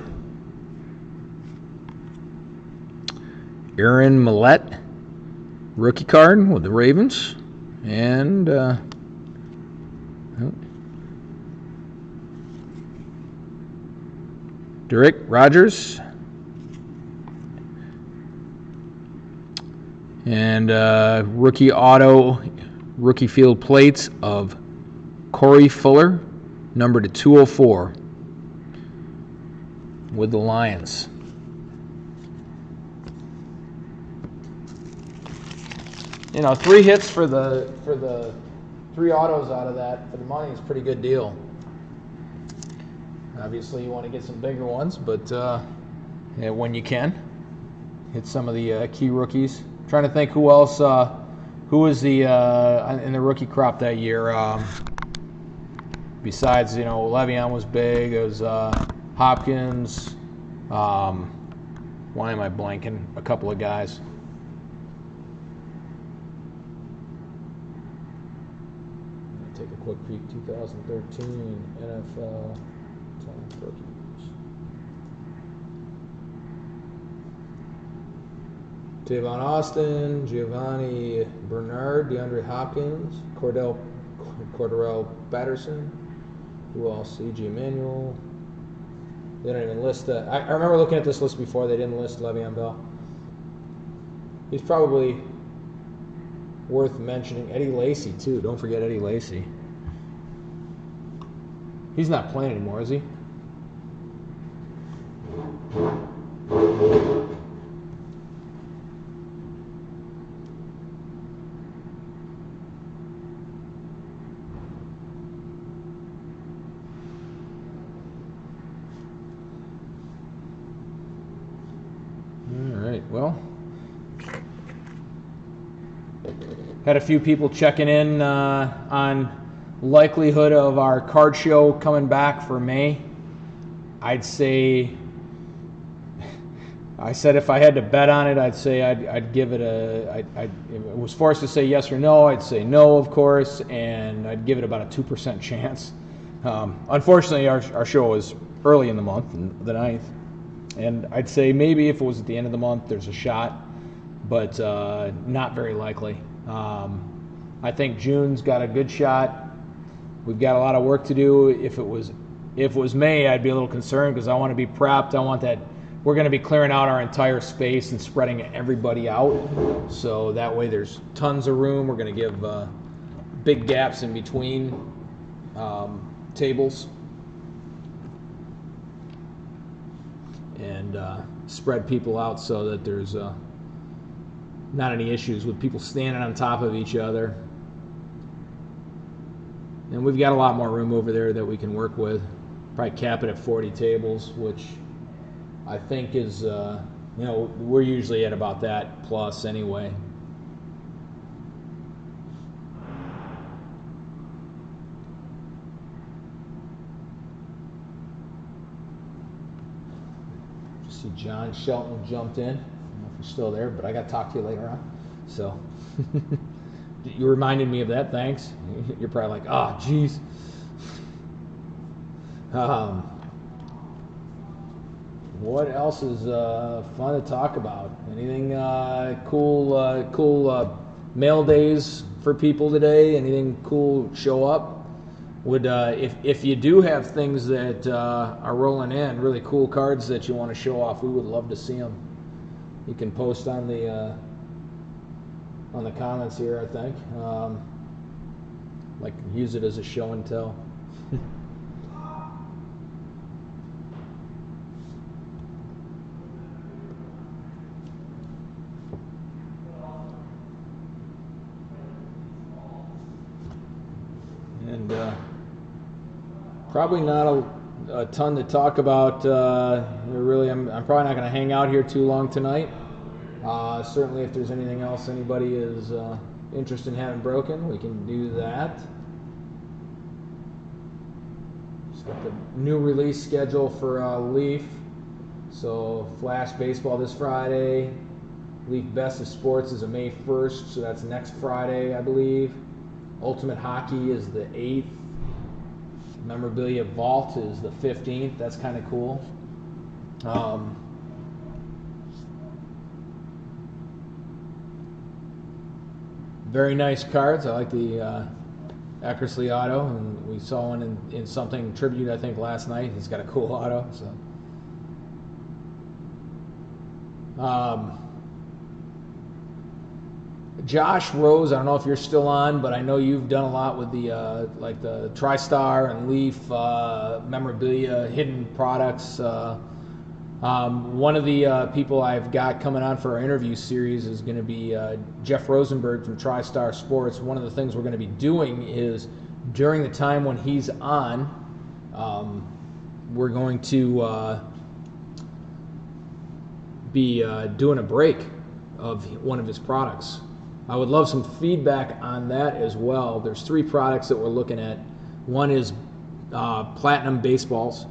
Aaron Millette, rookie card with the Ravens, and Derek Rogers, And rookie auto, rookie field plates of Corey Fuller, number to 204 with the Lions. You know, 3 hits for the 3 autos out of that for the money is a pretty good deal. Obviously, you want to get some bigger ones, but yeah, when you can, hit some of the key rookies. I'm trying to think who else, who was the in the rookie crop that year. Besides, you know, Le'Veon was big. It was Hopkins. Why am I blanking? A couple of guys. Take a quick peek. 2013 NFL top rookies. Tavon Austin, Giovanni Bernard, DeAndre Hopkins, Cordarrelle Patterson. Who else? C.J. Manuel. They don't even list I remember looking at this list before. They didn't list Le'Veon Bell. He's probably worth mentioning. Eddie Lacy, too. Don't forget Eddie Lacy. He's not playing anymore, is he? Well, had a few people checking in on likelihood of our card show coming back for May. I'd say, I said if I had to bet on it, I'd say I'd give it if I was forced to say yes or no, I'd say no, of course, and I'd give it about a 2% chance. Unfortunately, our show is early in the month, the 9th. And I'd say maybe if it was at the end of the month, there's a shot, but not very likely. I think June's got a good shot. We've got a lot of work to do. If it was May, I'd be a little concerned because I want to be prepped. I want that. We're going to be clearing out our entire space and spreading everybody out, so that way there's tons of room. We're going to give big gaps in between tables. And spread people out so that there's not any issues with people standing on top of each other. And we've got a lot more room over there that we can work with. Probably cap it at 40 tables, which I think is, you know, we're usually at about that plus anyway. See John Shelton jumped in. I don't know if you're still there, but I got to talk to you later on. So you reminded me of that. Thanks. You're probably like, oh, geez. What else is fun to talk about? Anything cool mail days for people today? Anything cool show up? Would if you do have things that are rolling in, really cool cards that you want to show off, we would love to see them. You can post on the comments here, I think. Like use it as a show and tell. And probably not a ton to talk about. Really, I'm probably not going to hang out here too long tonight. Certainly, if there's anything else anybody is interested in having broken, we can do that. Just got the new release schedule for Leaf. So Flash Baseball this Friday. Leaf Best of Sports is a May 1st, so that's next Friday, I believe. Ultimate Hockey is the 8th. Memorabilia Vault is the 15th. That's kind of cool. Very nice cards. I like the Eckersley auto, and we saw one in something tribute, I think, last night. He's got a cool auto. So, Josh Rose, I don't know if you're still on, but I know you've done a lot with the like the TriStar and Leaf memorabilia, hidden products. One of the people I've got coming on for our interview series is going to be Jeff Rosenberg from TriStar Sports. One of the things we're going to be doing is during the time when he's on, we're going to be doing a break of one of his products. I would love some feedback on that as well. There's 3 products that we're looking at. One is Platinum Baseballs,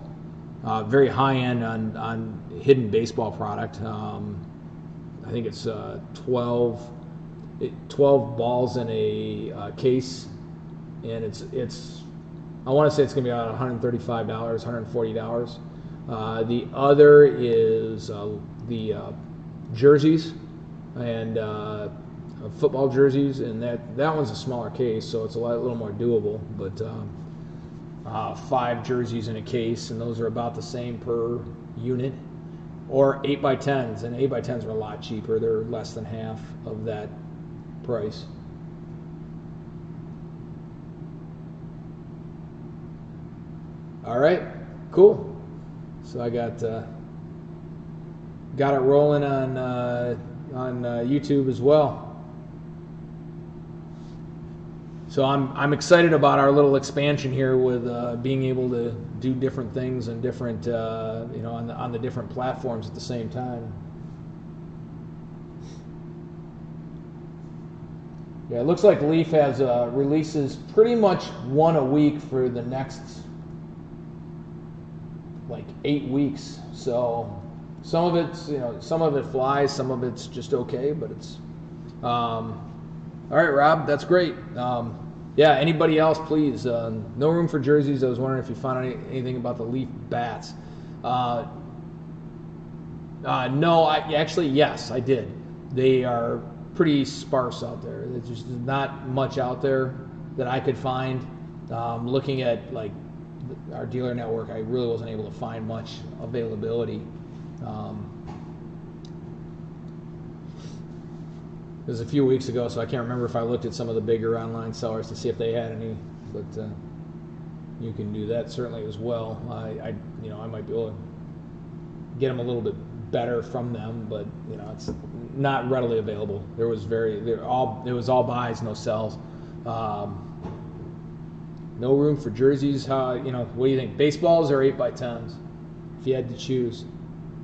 very high-end on hidden baseball product. I think it's 12 balls in a case, and it's I want to say it's going to be about $135, $140. The other is the jerseys and football jerseys, and that one's a smaller case, so it's a little more doable. But 5 jerseys in a case, and those are about the same per unit. Or 8x10s, and 8x10s are a lot cheaper. They're less than half of that price. All right, cool. So I got it rolling on YouTube as well. So I'm excited about our little expansion here with being able to do different things and different on the different platforms at the same time. Yeah, it looks like Leaf has releases pretty much one a week for the next like 8 weeks. So some of it flies, some of it's just okay, but it's all right, Rob, that's great. Yeah, anybody else, please. No room for jerseys. I was wondering if you found anything about the Leaf bats. No, yes, I did. They are pretty sparse out there. There's just not much out there that I could find. Looking at like our dealer network, I really wasn't able to find much availability. It was a few weeks ago, so I can't remember if I looked at some of the bigger online sellers to see if they had any, but you can do that certainly as well. I might be able to get them a little bit better from them, but it's not readily available. It was all buys, no sells. No room for jerseys. What do you think? Baseballs or 8x10s? If you had to choose.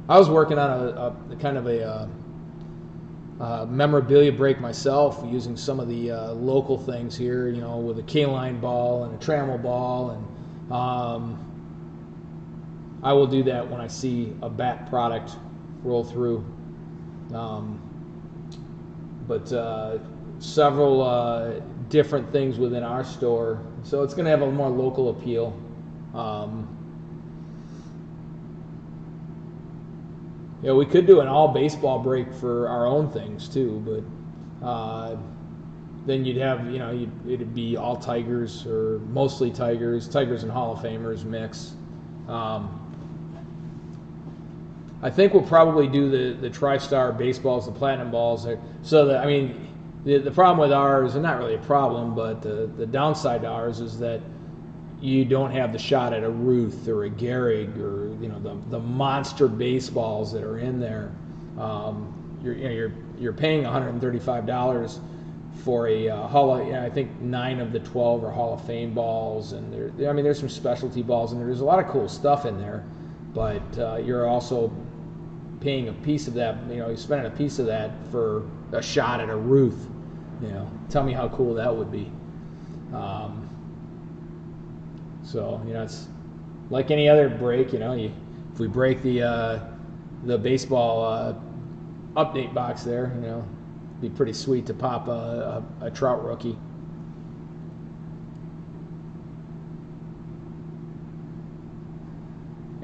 I was working on a kind of a memorabilia break myself, using some of the local things here, with a K-line ball and a Trammell ball, and I will do that when I see a bat product roll through. But several different things within our store, so it's going to have a more local appeal. We could do an all baseball break for our own things too, but then you'd have, it'd be all Tigers or mostly Tigers and Hall of Famers mix. I think we'll probably do the TriStar baseballs, the Platinum balls. So that, the problem with ours, and not really a problem, but the downside to ours is that you don't have the shot at a Ruth or a Gehrig or the monster baseballs that are in there. You're paying $135 for a Hall of, I think 9 of the 12 are Hall of Fame balls, and there's some specialty balls, and there's a lot of cool stuff in there, but you're also paying a piece of that. You're spending a piece of that for a shot at a Ruth. Tell me how cool that would be. So it's like any other break. If we break the baseball update box there, it'd be pretty sweet to pop a Trout rookie.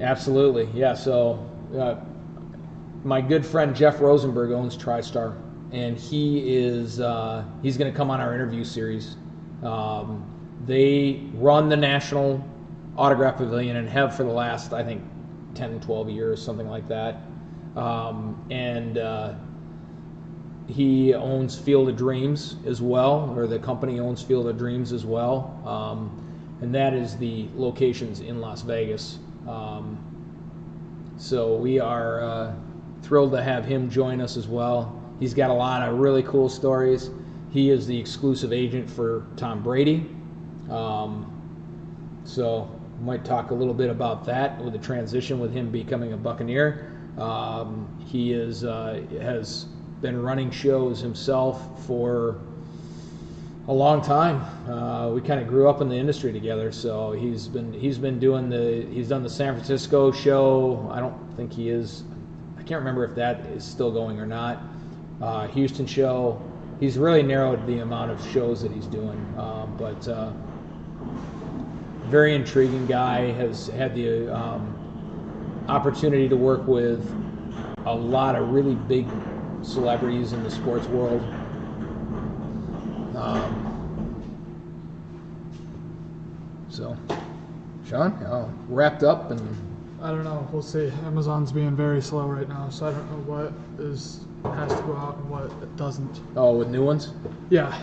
Absolutely, yeah. So my good friend Jeff Rosenberg owns TriStar, and he's going to come on our interview series. They run the National Autograph Pavilion and have for the last, I think, 10, 12 years, something like that. he owns Field of Dreams as well, or the company owns Field of Dreams as well, and that is the locations in Las Vegas. So we are thrilled to have him join us as well. He's got a lot of really cool stories. He is the exclusive agent for Tom Brady. So we might talk a little bit about that with the transition with him becoming a Buccaneer. He has been running shows himself for a long time. We kind of grew up in the industry together, so he's done the San Francisco show. I don't think he is. I can't remember if that is still going or not. Houston show. He's really narrowed the amount of shows that he's doing, but very intriguing guy. Has had the opportunity to work with a lot of really big celebrities in the sports world. So, Sean, wrapped up, and I don't know. We'll see. Amazon's being very slow right now, so I don't know what has to go out and what doesn't. Oh, with new ones? Yeah.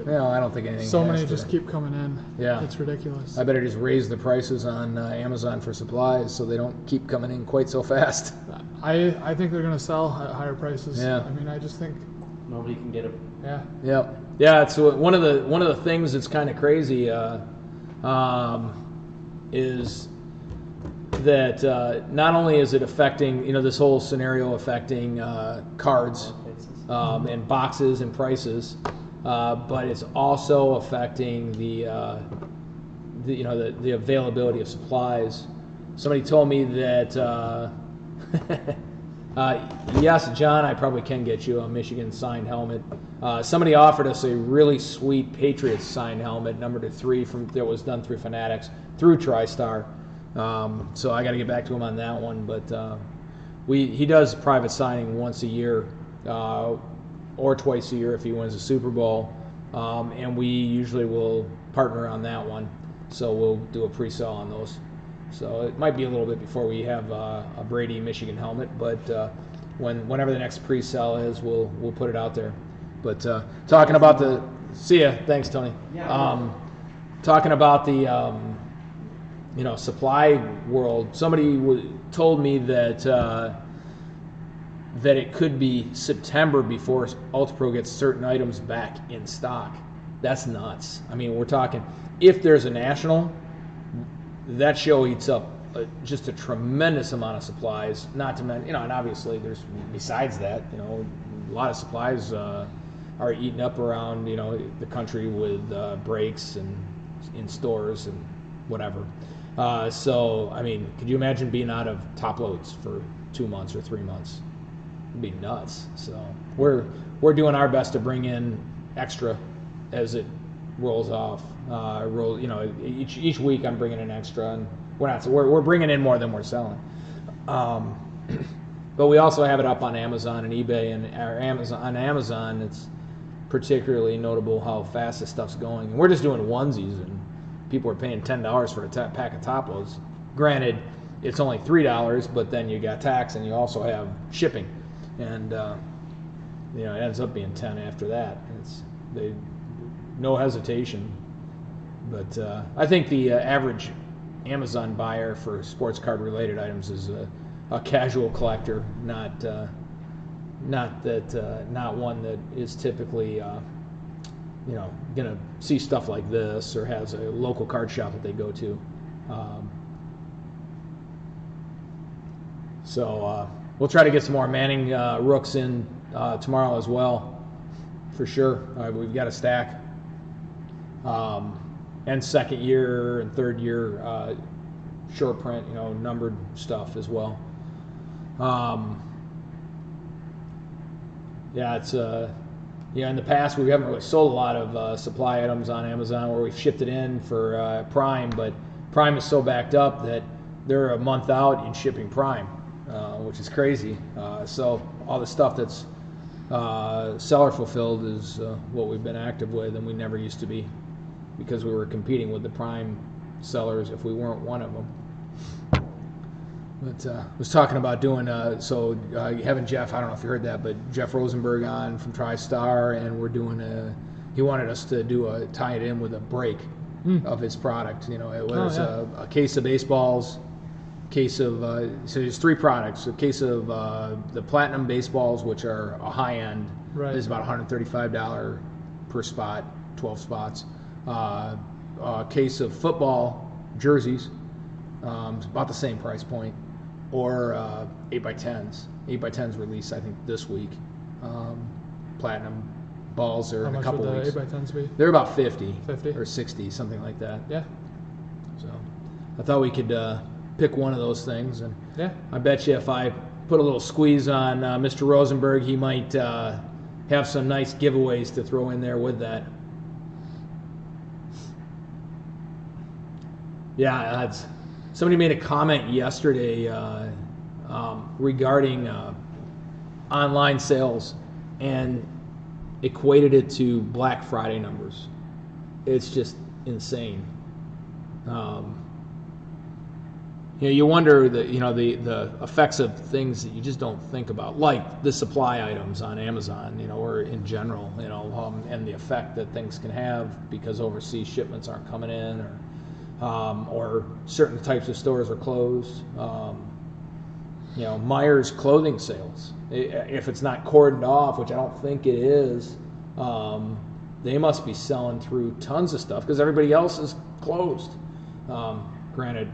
No, I don't think anything. So many just keep coming in. Yeah. It's ridiculous. I better just raise the prices on Amazon for supplies so they don't keep coming in quite so fast. I think they're going to sell at higher prices. Yeah. I mean, I just think nobody can get them. Yeah. Yeah. Yeah. It's one of the things that's kind of crazy is that not only is it affecting, this whole scenario affecting cards and boxes and prices, but it's also affecting the availability of supplies. Somebody told me that yes, John, I probably can get you a Michigan signed helmet. Somebody offered us a really sweet Patriots signed helmet, number 3 that was done through Fanatics, through TriStar. So I got to get back to him on that one. But he does private signing once a year or twice a year if he wins a Super Bowl. And we usually will partner on that one. So we'll do a pre-sale on those. So it might be a little bit before we have a Brady Michigan helmet, but whenever the next pre-sale is, we'll put it out there. But talking about the see ya, thanks Tony. Yeah. Talking about the supply world, somebody told me that it could be September before UltraPro gets certain items back in stock. That's nuts. I mean, we're talking if there's a national. That show eats up just a tremendous amount of supplies. Not to mention, and obviously there's besides that, a lot of supplies are eaten up around, the country with breaks and in stores and whatever. So, I mean, could you imagine being out of top loads for 2 months or 3 months? It'd be nuts. So we're doing our best to bring in extra as it rolls off. Each week I'm bringing in extra, and we're bringing in more than we're selling. But we also have it up on Amazon and eBay, and on Amazon it's particularly notable how fast this stuff's going. And we're just doing onesies, and people are paying $10 for a pack of top loads. Granted, it's only $3, but then you got tax and you also have shipping, and it ends up being 10 after that. No hesitation. But I think the average Amazon buyer for sports card related items is a casual collector, not one that is typically gonna see stuff like this or has a local card shop that they go to. So we'll try to get some more Manning rooks in tomorrow as well, for sure. We've got a stack. And second year and third year short print, numbered stuff as well. It's in the past we haven't really sold a lot of supply items on Amazon where we've shipped it in for Prime, but Prime is so backed up that they're a month out in shipping Prime, which is crazy. So all the stuff that's seller fulfilled is what we've been active with, and we never used to be, because we were competing with the Prime sellers if we weren't one of them. But was talking about doing having Jeff. I don't know if you heard that, but Jeff Rosenberg on from TriStar, and we're doing he wanted us to tie it in with a break of his product. You know, whether it's a case of baseballs, case of so there's 3 products. A case of the platinum baseballs, which are a high end, is about $135 per spot, 12 spots. A case of football jerseys, it's about the same price point, or 8x10s. 8x10s release I think this week. Platinum balls are in a couple weeks. How much would the 8x10s be? They're about 50 50 or 60, something like that. Yeah. So I thought we could pick one of those things, and Yeah. I bet you if I put a little squeeze on Mr. Rosenberg, he might have some nice giveaways to throw in there with that. Yeah, somebody made a comment yesterday regarding online sales and equated it to Black Friday numbers. It's just insane. You wonder the effects of things that you just don't think about, like the supply items on Amazon, or in general, and the effect that things can have because overseas shipments aren't coming in, or certain types of stores are closed. Myers clothing sales, if it's not cordoned off, which I don't think it is, they must be selling through tons of stuff because everybody else is closed. Granted,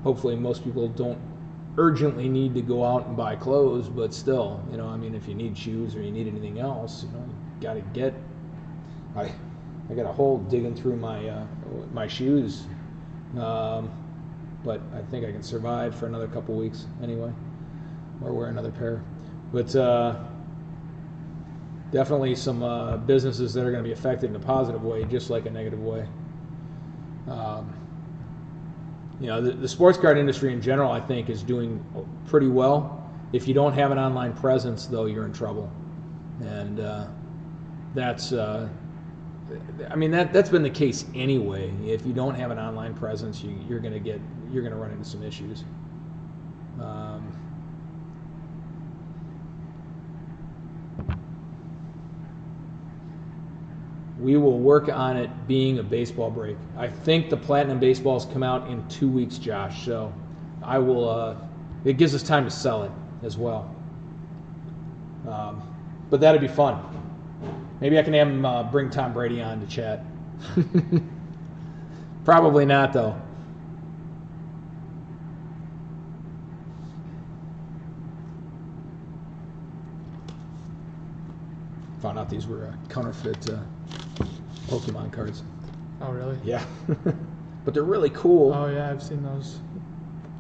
hopefully most people don't urgently need to go out and buy clothes, but still, if you need shoes or you need anything else, you got to get. I got a hole digging through my shoes, but I think I can survive for another couple weeks anyway, or wear another pair. But definitely some businesses that are going to be affected in a positive way, just like a negative way. The sports card industry in general, I think, is doing pretty well. If you don't have an online presence, though, you're in trouble, and that's been the case anyway. If you don't have an online presence, you're going to run into some issues. We will work on it being a baseball break. I think the platinum baseballs come out in 2 weeks, Josh. So I will. It gives us time to sell it as well. But that'd be fun. Maybe I can have him bring Tom Brady on to chat. Probably not, though. Found out these were counterfeit Pokemon cards. Oh, really? Yeah. But they're really cool. Oh, yeah, I've seen those.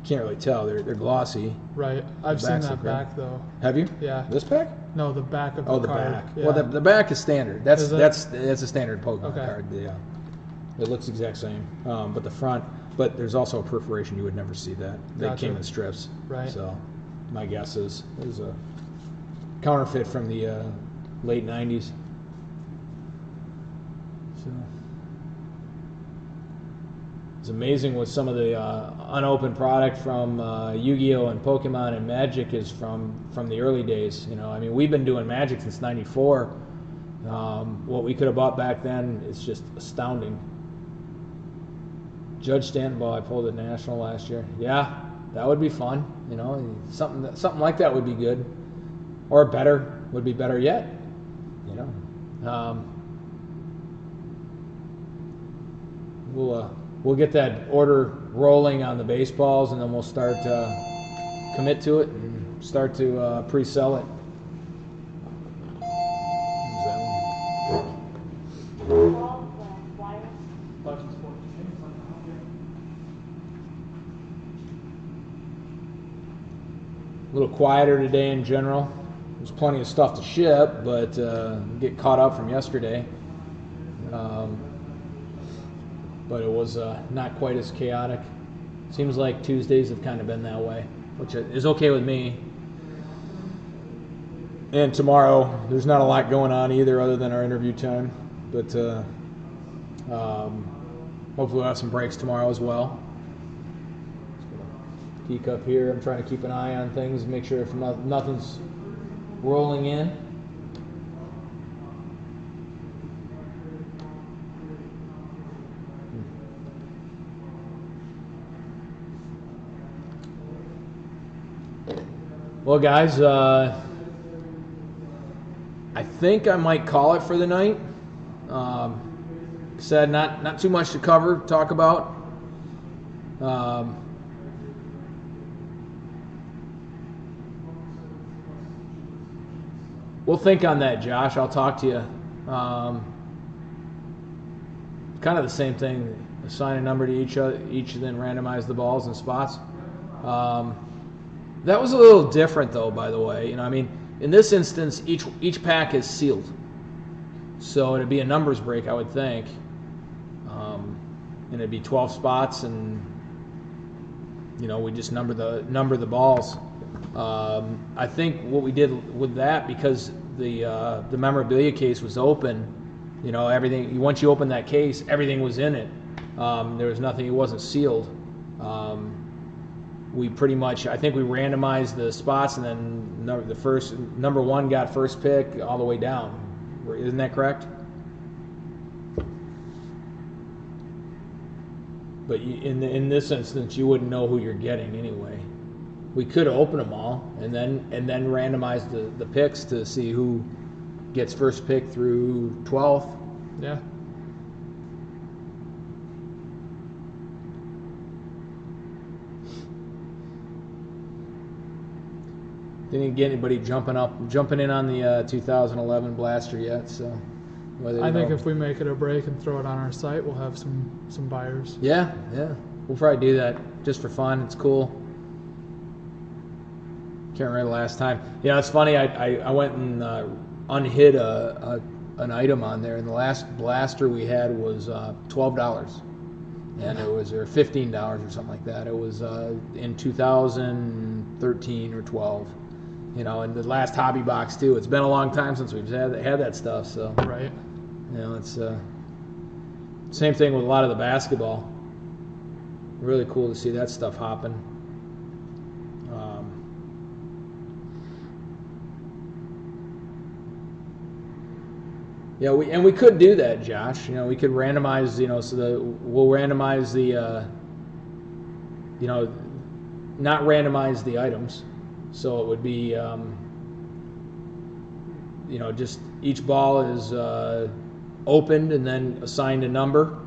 Can't really tell. They're glossy. Right. I've seen backs that look great. Back, though. Have you? Yeah. This pack? No, the back of the Oh, the card. back. Yeah. Well, the back is standard. That's Is it? that's a standard Pokemon Okay. card. Yeah. It looks the exact same. But the front, but there's also a perforation. You would never see that. They Gotcha. came in strips. Right. So my guess is it was a counterfeit from the late 90s. So it's amazing what some of the unopened product from Yu-Gi-Oh! And Pokemon and Magic is from the early days. We've been doing Magic since '94. What we could have bought back then is just astounding. Judge Stanton ball I pulled at National last year. Yeah, that would be fun. Something like that would be good, or better would be better yet. We'll get that order rolling on the baseballs, and then we'll start commit to it and start to pre-sell it. A little quieter today in general. There's plenty of stuff to ship, but get caught up from yesterday. But it was not quite as chaotic. Seems like Tuesdays have kind of been that way, which is okay with me. And tomorrow, there's not a lot going on either other than our interview time. But hopefully we'll have some breaks tomorrow as well. peek up here. I'm trying to keep an eye on things, make sure if nothing's rolling in. Well, guys, I think I might call it for the night. Said not too much to talk about. We'll think on that, Josh. I'll talk to you. Kind of the same thing. Assign a number to each, and then randomize the balls and spots. That was a little different, though. By the way, I mean, in this instance, each pack is sealed, so it'd be a numbers break, I would think. And it'd be 12 spots, and we just number the balls. I think what we did with that, because the memorabilia case was open, everything. Once you open that case, everything was in it. There was nothing; it wasn't sealed. We pretty much, I think we randomized the spots, and then number one got first pick all the way down. Isn't that correct? But in this instance, you wouldn't know who you're getting anyway. We could open them all and then randomize the picks to see who gets first pick through 12th. Yeah. Didn't get anybody jumping in on the 2011 Blaster yet, so. I think if we make it a break and throw it on our site, we'll have some buyers. Yeah, we'll probably do that just for fun. It's cool. Can't remember the last time. It's funny. I went and unhid an item on there, and the last Blaster we had was $12, and it was or $15 or something like that. It was in 2013 or 12. And the last hobby box too. It's been a long time since we've had that stuff. So right. It's same thing with a lot of the basketball. Really cool to see that stuff hopping. We could do that, Josh. We could randomize. So we'll randomize the. Not randomize the items. So it would be, just each ball is opened and then assigned a number.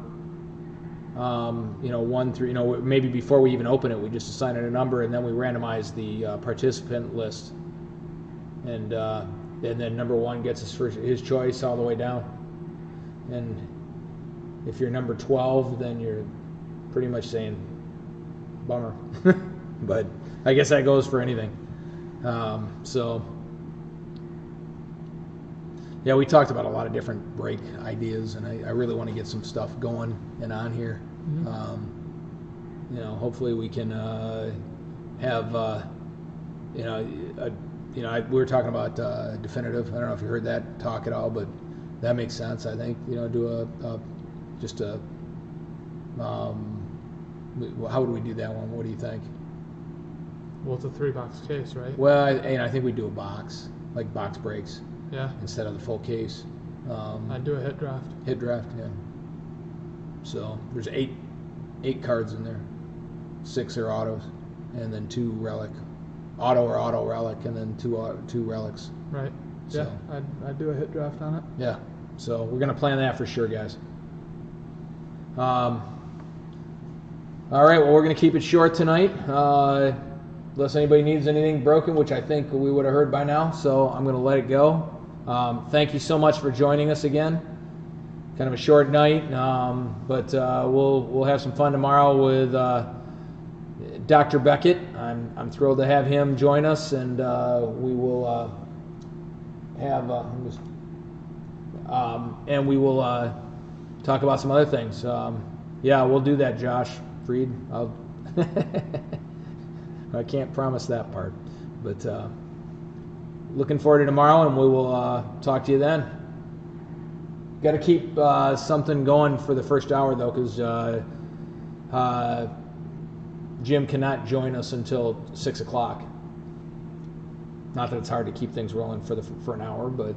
1 through, maybe before we even open it, we just assign it a number, and then we randomize the participant list. And then number one gets his choice all the way down. And if you're number 12, then you're pretty much saying, bummer. But I guess that goes for anything. We talked about a lot of different break ideas, and I really want to get some stuff going and on here. Mm-hmm. Hopefully we can have, we were talking about definitive. I don't know if you heard that talk at all, but that makes sense. I think do how would we do that one? What do you think? Well, it's a 3-box case, right? Well, I think we do a box, like box breaks. Yeah. Instead of the full case. I'd do a hit draft. Hit draft, yeah. So there's eight cards in there. 6 are autos, and then 2 relic. Auto or auto relic, and then two relics. Right. So, yeah, I'd do a hit draft on it. Yeah. So we're gonna plan that for sure, guys. All right. Well, we're gonna keep it short tonight. Unless anybody needs anything broken, which I think we would have heard by now, so I'm going to let it go. Thank you so much for joining us again. Kind of a short night, but we'll have some fun tomorrow with Dr. Beckett. I'm thrilled to have him join us, and we will have and we will talk about some other things. We'll do that, Josh Freed. I can't promise that part, but looking forward to tomorrow, and we will talk to you then. Got to keep something going for the first hour, though, because Jim cannot join us until 6 o'clock. Not that it's hard to keep things rolling for an hour, but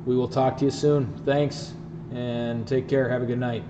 we will talk to you soon. Thanks, and take care. Have a good night.